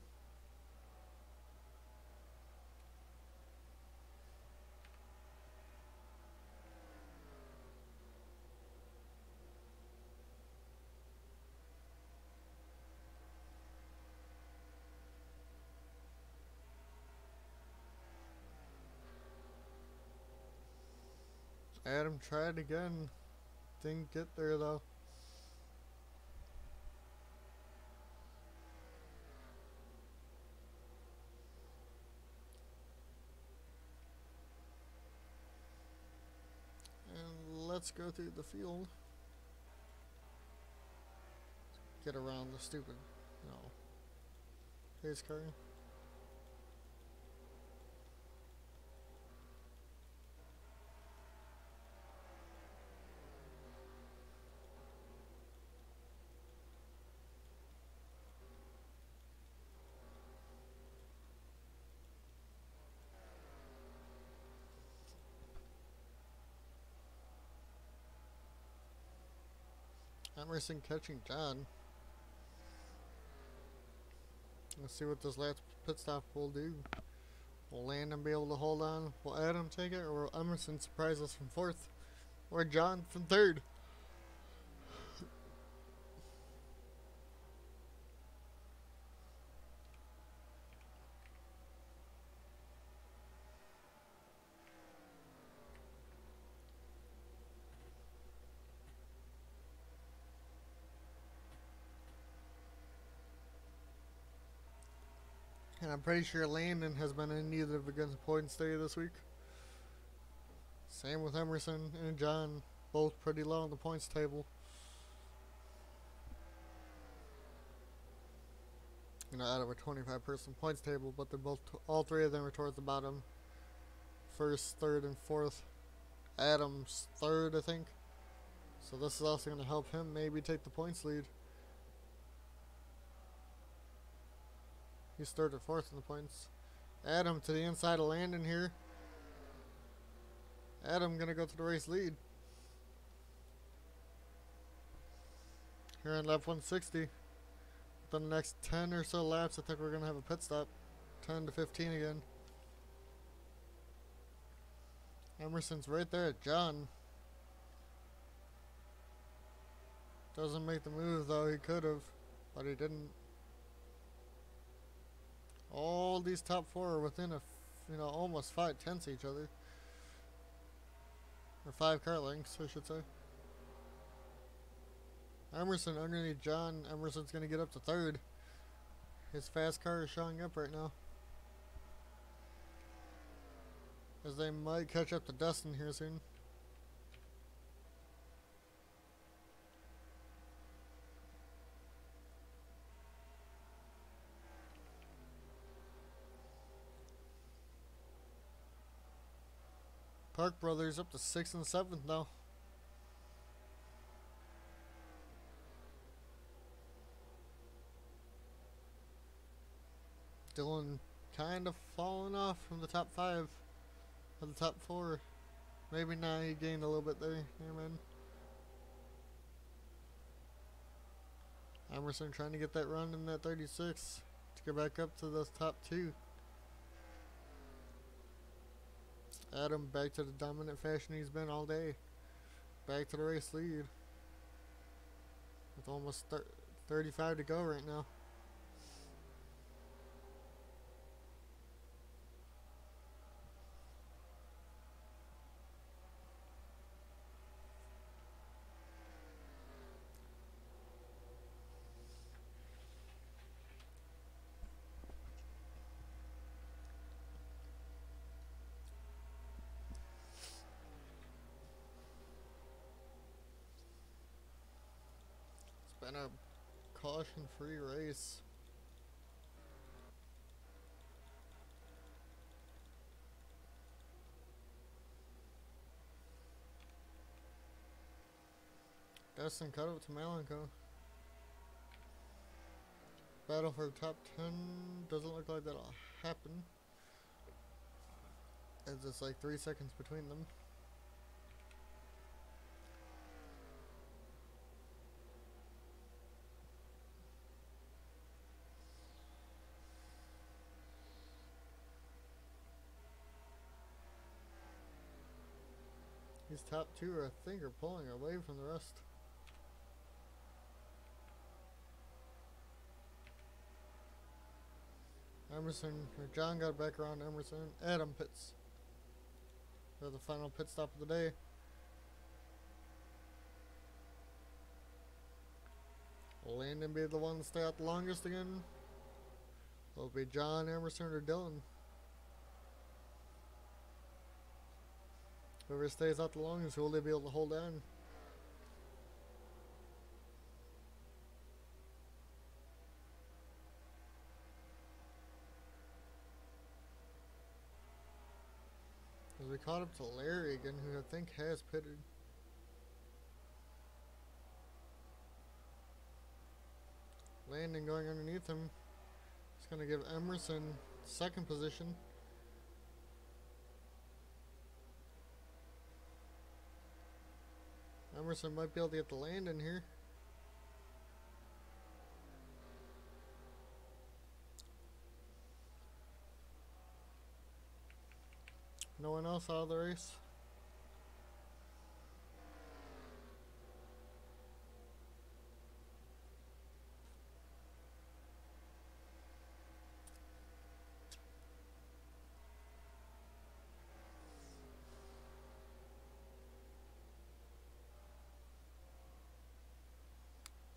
Speaker 1: Adam tried again. Didn't get there though. And let's go through the field. Get around the stupid, pace car. Emerson catching John. Let's see what this last pit stop will do. Will Landen be able to hold on? Will Adam take it? Or will Emerson surprise us from 4th? Or John from 3rd? And I'm pretty sure Landen has been in need of a good point study this week. Same with Emerson and John, both pretty low on the points table. You know, out of a 25-person points table, but they're both, all three of them are towards the bottom. 1st, 3rd, and 4th. Adam's 3rd, I think. So this is also going to help him maybe take the points lead. He's 3rd or 4th in the points. Adam to the inside of Landen here. Adam gonna go to the race lead. Here on lap 160. Within the next 10 or so laps, I think we're gonna have a pit stop. 10 to 15 again. Emerson's right there at John. Doesn't make the move though, he could have, but he didn't. All these top 4 are within a, almost 5/10 of each other. Or 5 car lengths, I should say. Emerson underneath John. Emerson's going to get up to 3rd. His fast car is showing up right now. As they might catch up to Dustin here soon. Park Brothers up to 6th and 7th now. Dylan kind of falling off from the top 5 or the top 4. Maybe now he gained a little bit there. Amen. Emerson trying to get that run in that 36 to get back up to those top 2. Adam back to the dominant fashion he's been all day. Back to the race lead. With almost 35 to go right now. Been a caution-free race. Dustin cut up to Malenko. Battle for top 10 doesn't look like that'll happen. As it's like 3 seconds between them. These top 2 I think are pulling away from the rest. Emerson, or John got back around Emerson. Adam pits. For the final pit stop of the day. Will Landen be the one to stay out the longest again? Will it be John, Emerson, or Dylan? Whoever stays out the longest, will they be able to hold on? As we caught up to Larry again, who I think has pitted. Landen going underneath him. It's going to give Emerson 2nd position. Emerson might be able to get the Landen here. No one else out of the race.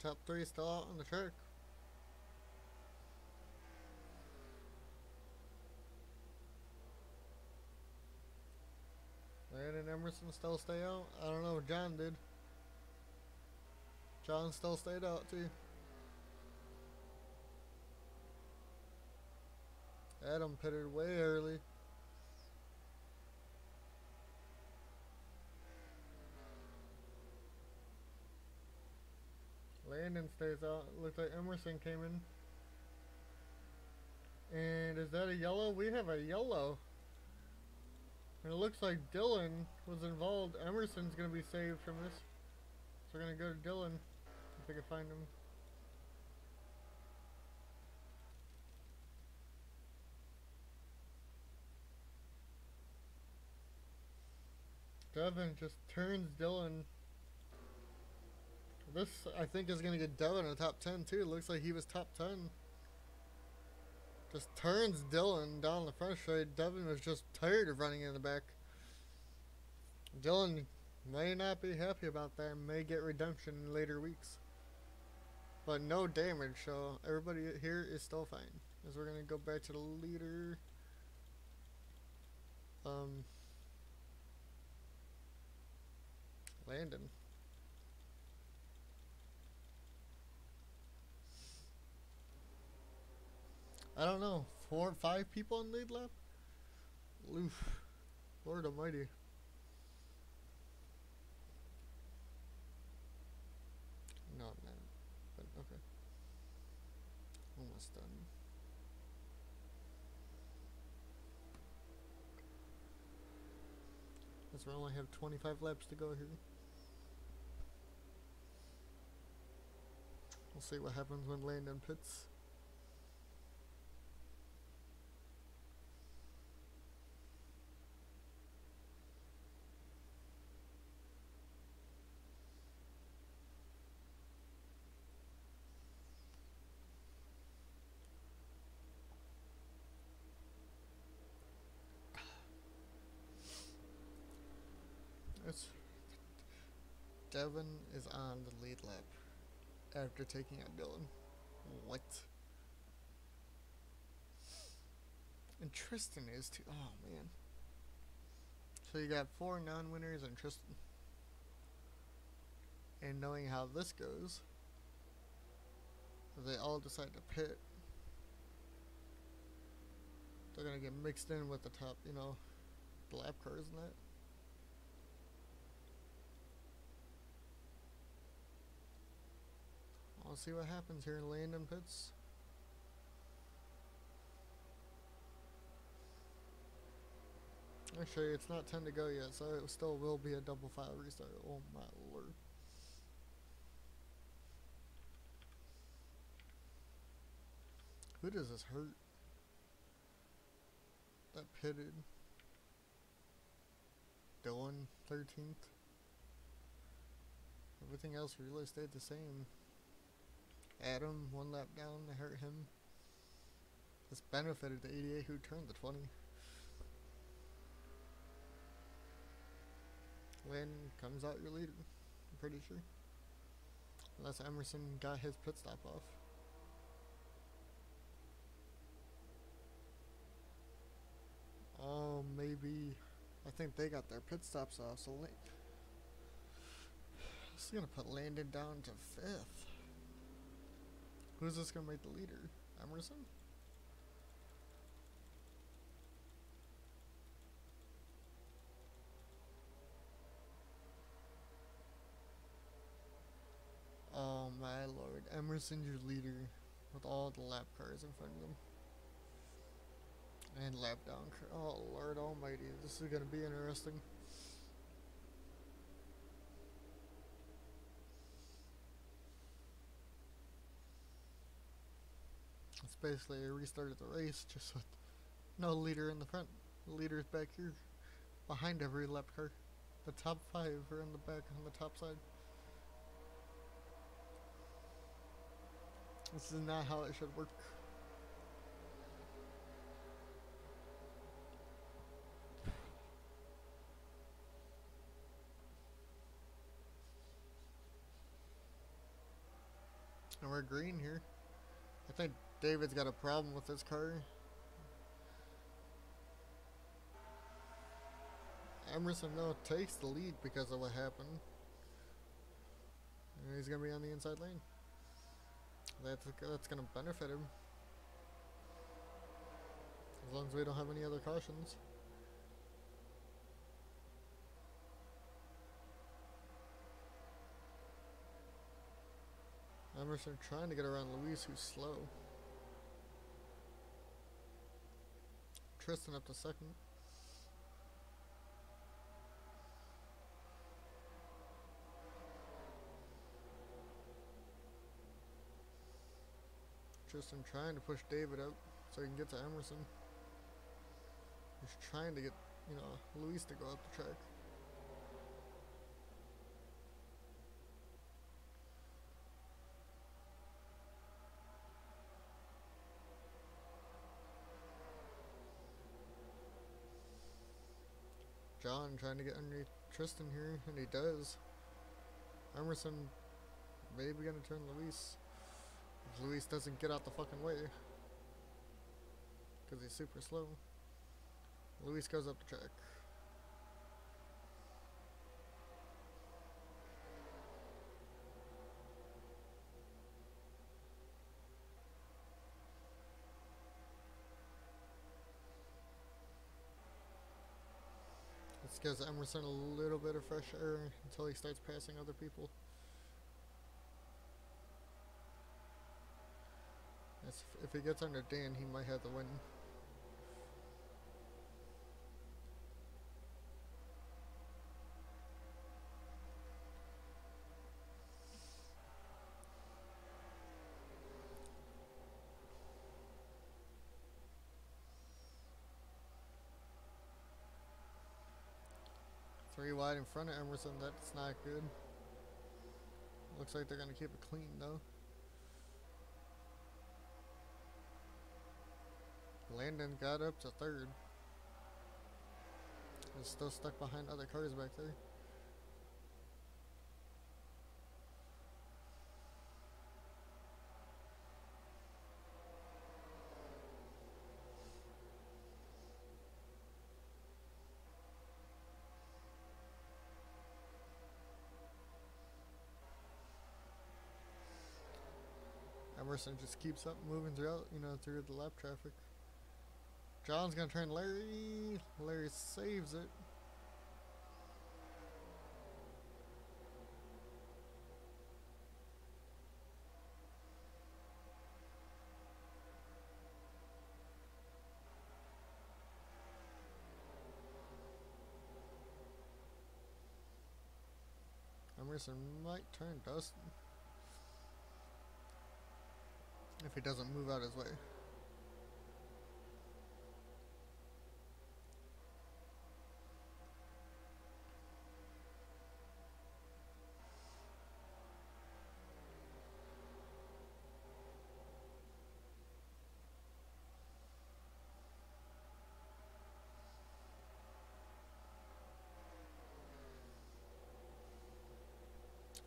Speaker 1: Top 3 still out on the track. Landen and Emerson still stay out. I don't know if John did. John still stayed out too. Adam pitted way early. Landen stays out. Looks like Emerson came in. And is that a yellow? We have a yellow. And it looks like Dylan was involved. Emerson's going to be saved from this. So we're going to go to Dylan if we can find him. Devin just turns Dylan. This, I think, is going to get Devin in the top 10 too. It looks like he was top 10. Just turns Dylan down the front straight. Devin was just tired of running in the back. Dylan may not be happy about that. May get redemption in later weeks. But no damage, so everybody here is still fine. As we're going to go back to the leader. Landen. I don't know, 4 or 5 people in lead lap? Oof. Lord almighty. No, I'm not. But okay. Almost done. Guess we only have 25 laps to go here. We'll see what happens when Landen pits. Devin is on the lead lap after taking out Dylan. What? And Tristen is too. Oh man. So you got 4 non-winners and Tristen. And knowing how this goes, they all decide to pit. They're gonna get mixed in with the top, you know, the lap cars and that. We'll see what happens here in Landen pits. Actually, it's not 10 to go yet, so it still will be a double file restart. Oh my lord. Who does this hurt? That pitted. Dylan, 13th. Everything else really stayed the same. Adam, 1 lap down, they hurt him. This benefited the 88 who turned the 20. Landen comes out your leader, I'm pretty sure. Unless Emerson got his pit stop off. Oh, maybe. I think they got their pit stops off, so this is gonna put Landen down to 5th. Who's this gonna make the leader? Emerson? Oh my lord. Emerson's your leader with all the lap cars in front of them. And lap down. Oh lord almighty. This is gonna be interesting. It's basically a restart of the race, just with no leader in the front. The leader's back here. behind every lap car. The top 5 are in the back on the top side. This is not how it should work. And we're green here. I think David's got a problem with his car. Emerson, though, takes the lead because of what happened. And he's going to be on the inside lane. That's going to benefit him. As long as we don't have any other cautions. Emerson trying to get around Luis, who's slow. Tristen up to second. Tristen trying to push David up so he can get to Emerson. He's trying to get, Luis to go up the track. John trying to get underneath Tristen here, and he does. Emerson maybe gonna turn Luis. If Luis doesn't get out the fucking way. Because he's super slow. Luis goes up the track. This gives Emerson a little bit of fresh air until he starts passing other people. If he gets under Dan, he might have the win. Three wide in front of Emerson, that's not good. Looks like they're going to keep it clean though. Landen got up to third. He's still stuck behind other cars back there. Emerson just keeps up moving throughout, through the lap traffic. John's gonna turn Larry. Larry saves it. Emerson might turn Dustin if he doesn't move out his way.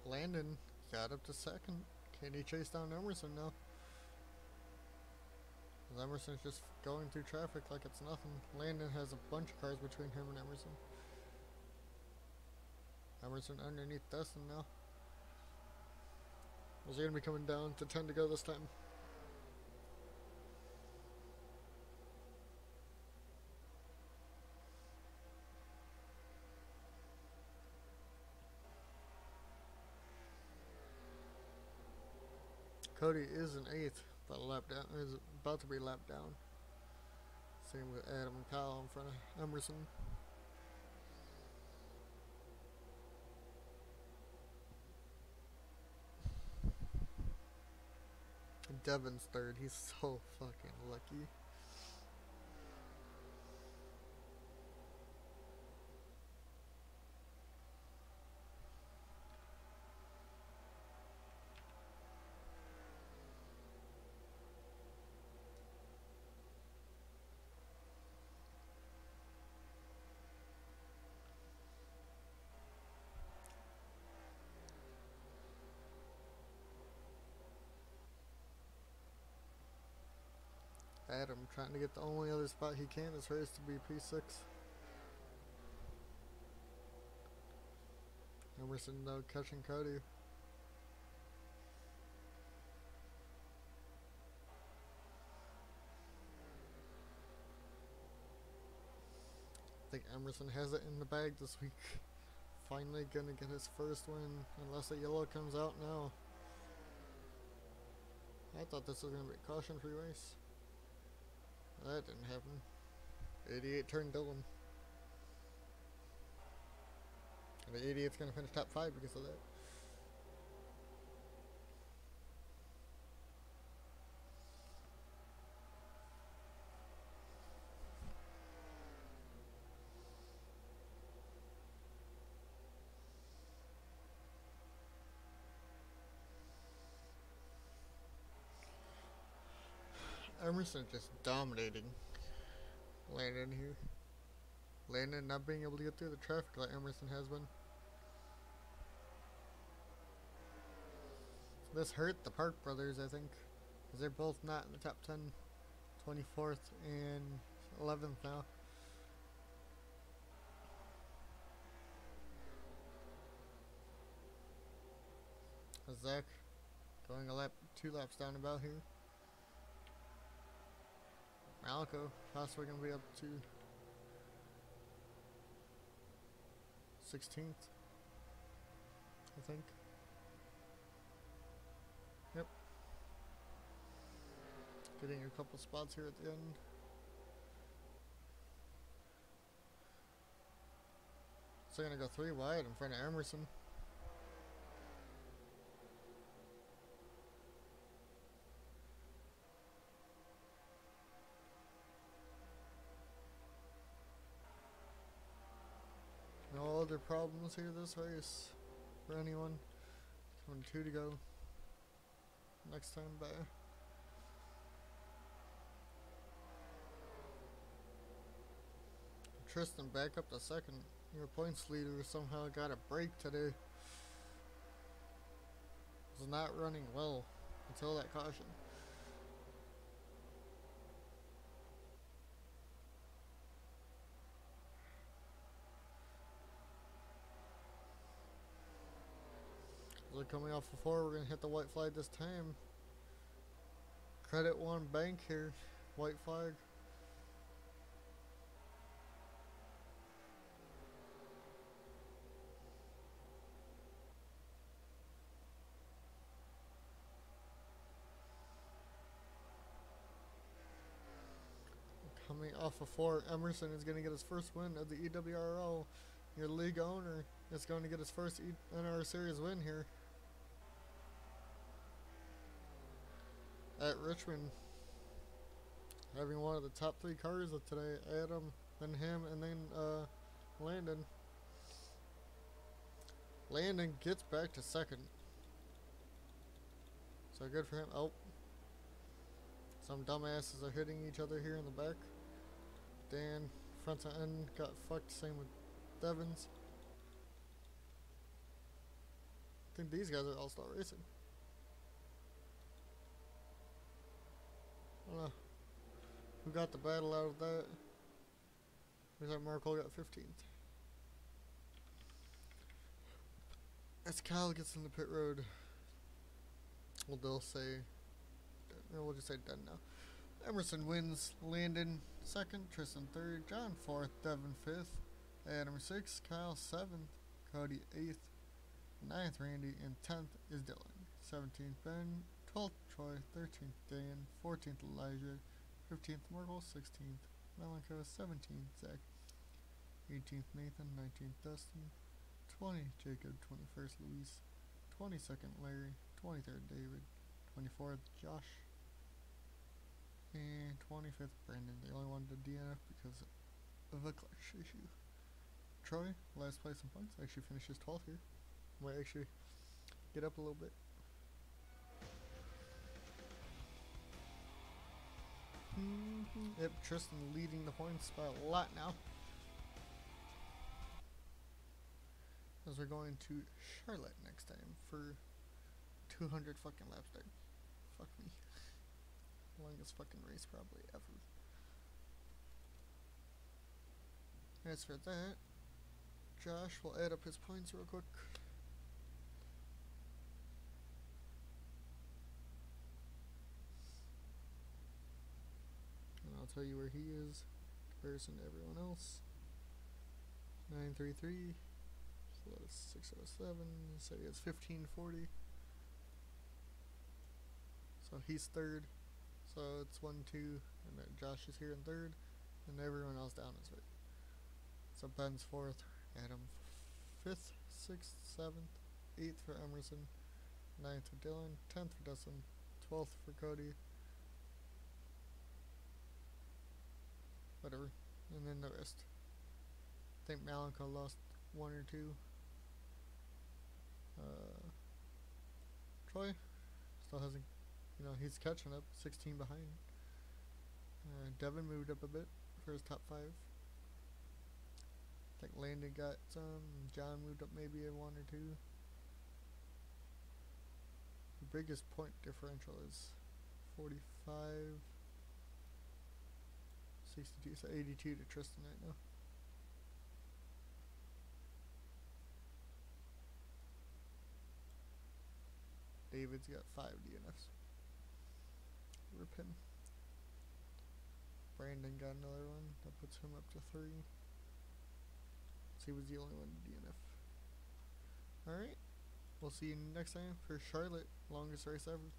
Speaker 1: Landen got up to second. Can he chase down Emerson now? Emerson's just going through traffic like it's nothing. Landen has a bunch of cars between him and Emerson. Emerson underneath Dustin now. Is he going to be coming down to 10 to go this time? Cody is an 8th, but lap down is about to be lapped down. Same with Adam and Kyle in front of Emerson. Devin's third. He's so fucking lucky. Adam trying to get the only other spot he can this race to be P6. Emerson though catching Cody. I think Emerson has it in the bag this week. Finally gonna get his first win, unless a yellow comes out now. I thought this was gonna be a caution-free race. That didn't happen. 88 turned Dylan. And the 88's gonna finish top 5 because of that. Emerson just dominating Landen here. Landen not being able to get through the traffic like Emerson has been. This hurt the Park brothers, I think, because they're both not in the top 10, 24th and 11th now. Zach going a lap, 2 laps down about here. Malenko possibly going to be up to 16th, I think. Yep. Getting a couple spots here at the end. So going to go 3 wide in front of Emerson. No other problems here this race for anyone. Coming 2 to go. Next time by. Tristen back up to second. Your points leader somehow got a break today. Was not running well until that caution. They're coming off the 4, we're going to hit the white flag this time. Credit one bank here, white flag. Coming off of 4, Emerson is going to get his first win of the EWRL. Your league owner is going to get his first NR Series win here at Richmond. Having one of the top 3 cars of today. Adam, then him, and then Landen. Landen gets back to second. So good for him. Oh. Some dumbasses are hitting each other here in the back. Dan, front to end, got fucked. Same with Devin's. I think these guys are all-star racing. I don't know who got the battle out of that. Looks like Markel got 15th. As Kyle gets in the pit road, well, they'll say, we'll just say done now. Emerson wins, Landen 2nd, Tristen 3rd, John 4th, Devin 5th, Adam 6th, Kyle 7th, Cody 8th, 9th Randy, and 10th is Dylan. 17th Ben, 12th Troy, 13th Dan, 14th Elijah, 15th Markel, 16th Malenko, 17th Zach, 18th Nathan, 19th Dustin, 20th Jacob, 21st Luis, 22nd Larry, 23rd David, 24th Josh, and 25th Brandon. They only wanted to DNF because of a clutch issue. Troy, last place in points, actually finishes 12th here. Might actually get up a little bit. Yep, Tristen leading the points by a lot now. As we're going to Charlotte next time for 200 fucking laps there. Fuck me. Longest fucking race probably ever. As for that, Josh will add up his points real quick. And I'll tell you where he is in comparison to everyone else. 933. So that's 607. So he has 1540. So he's third. So it's 1, 2, and then Josh is here in third, and everyone else down is right. So Ben's fourth, Adam fifth, sixth, seventh, eighth for Emerson, ninth for Dylan, 10th for Dustin, 12th for Cody. Whatever. And then the rest. I think Malenko lost 1 or 2. Troy still hasn't, he's catching up, 16 behind. Devin moved up a bit for his top 5. I think Landen got some. John moved up maybe a 1 or 2. The biggest point differential is 45, 62, so 82 to Tristen right now. David's got 5 DNFs. Rip him. Brandon got another one. That puts him up to 3. So he was the only one to DNF. Alright. We'll see you next time for Charlotte. Longest race ever.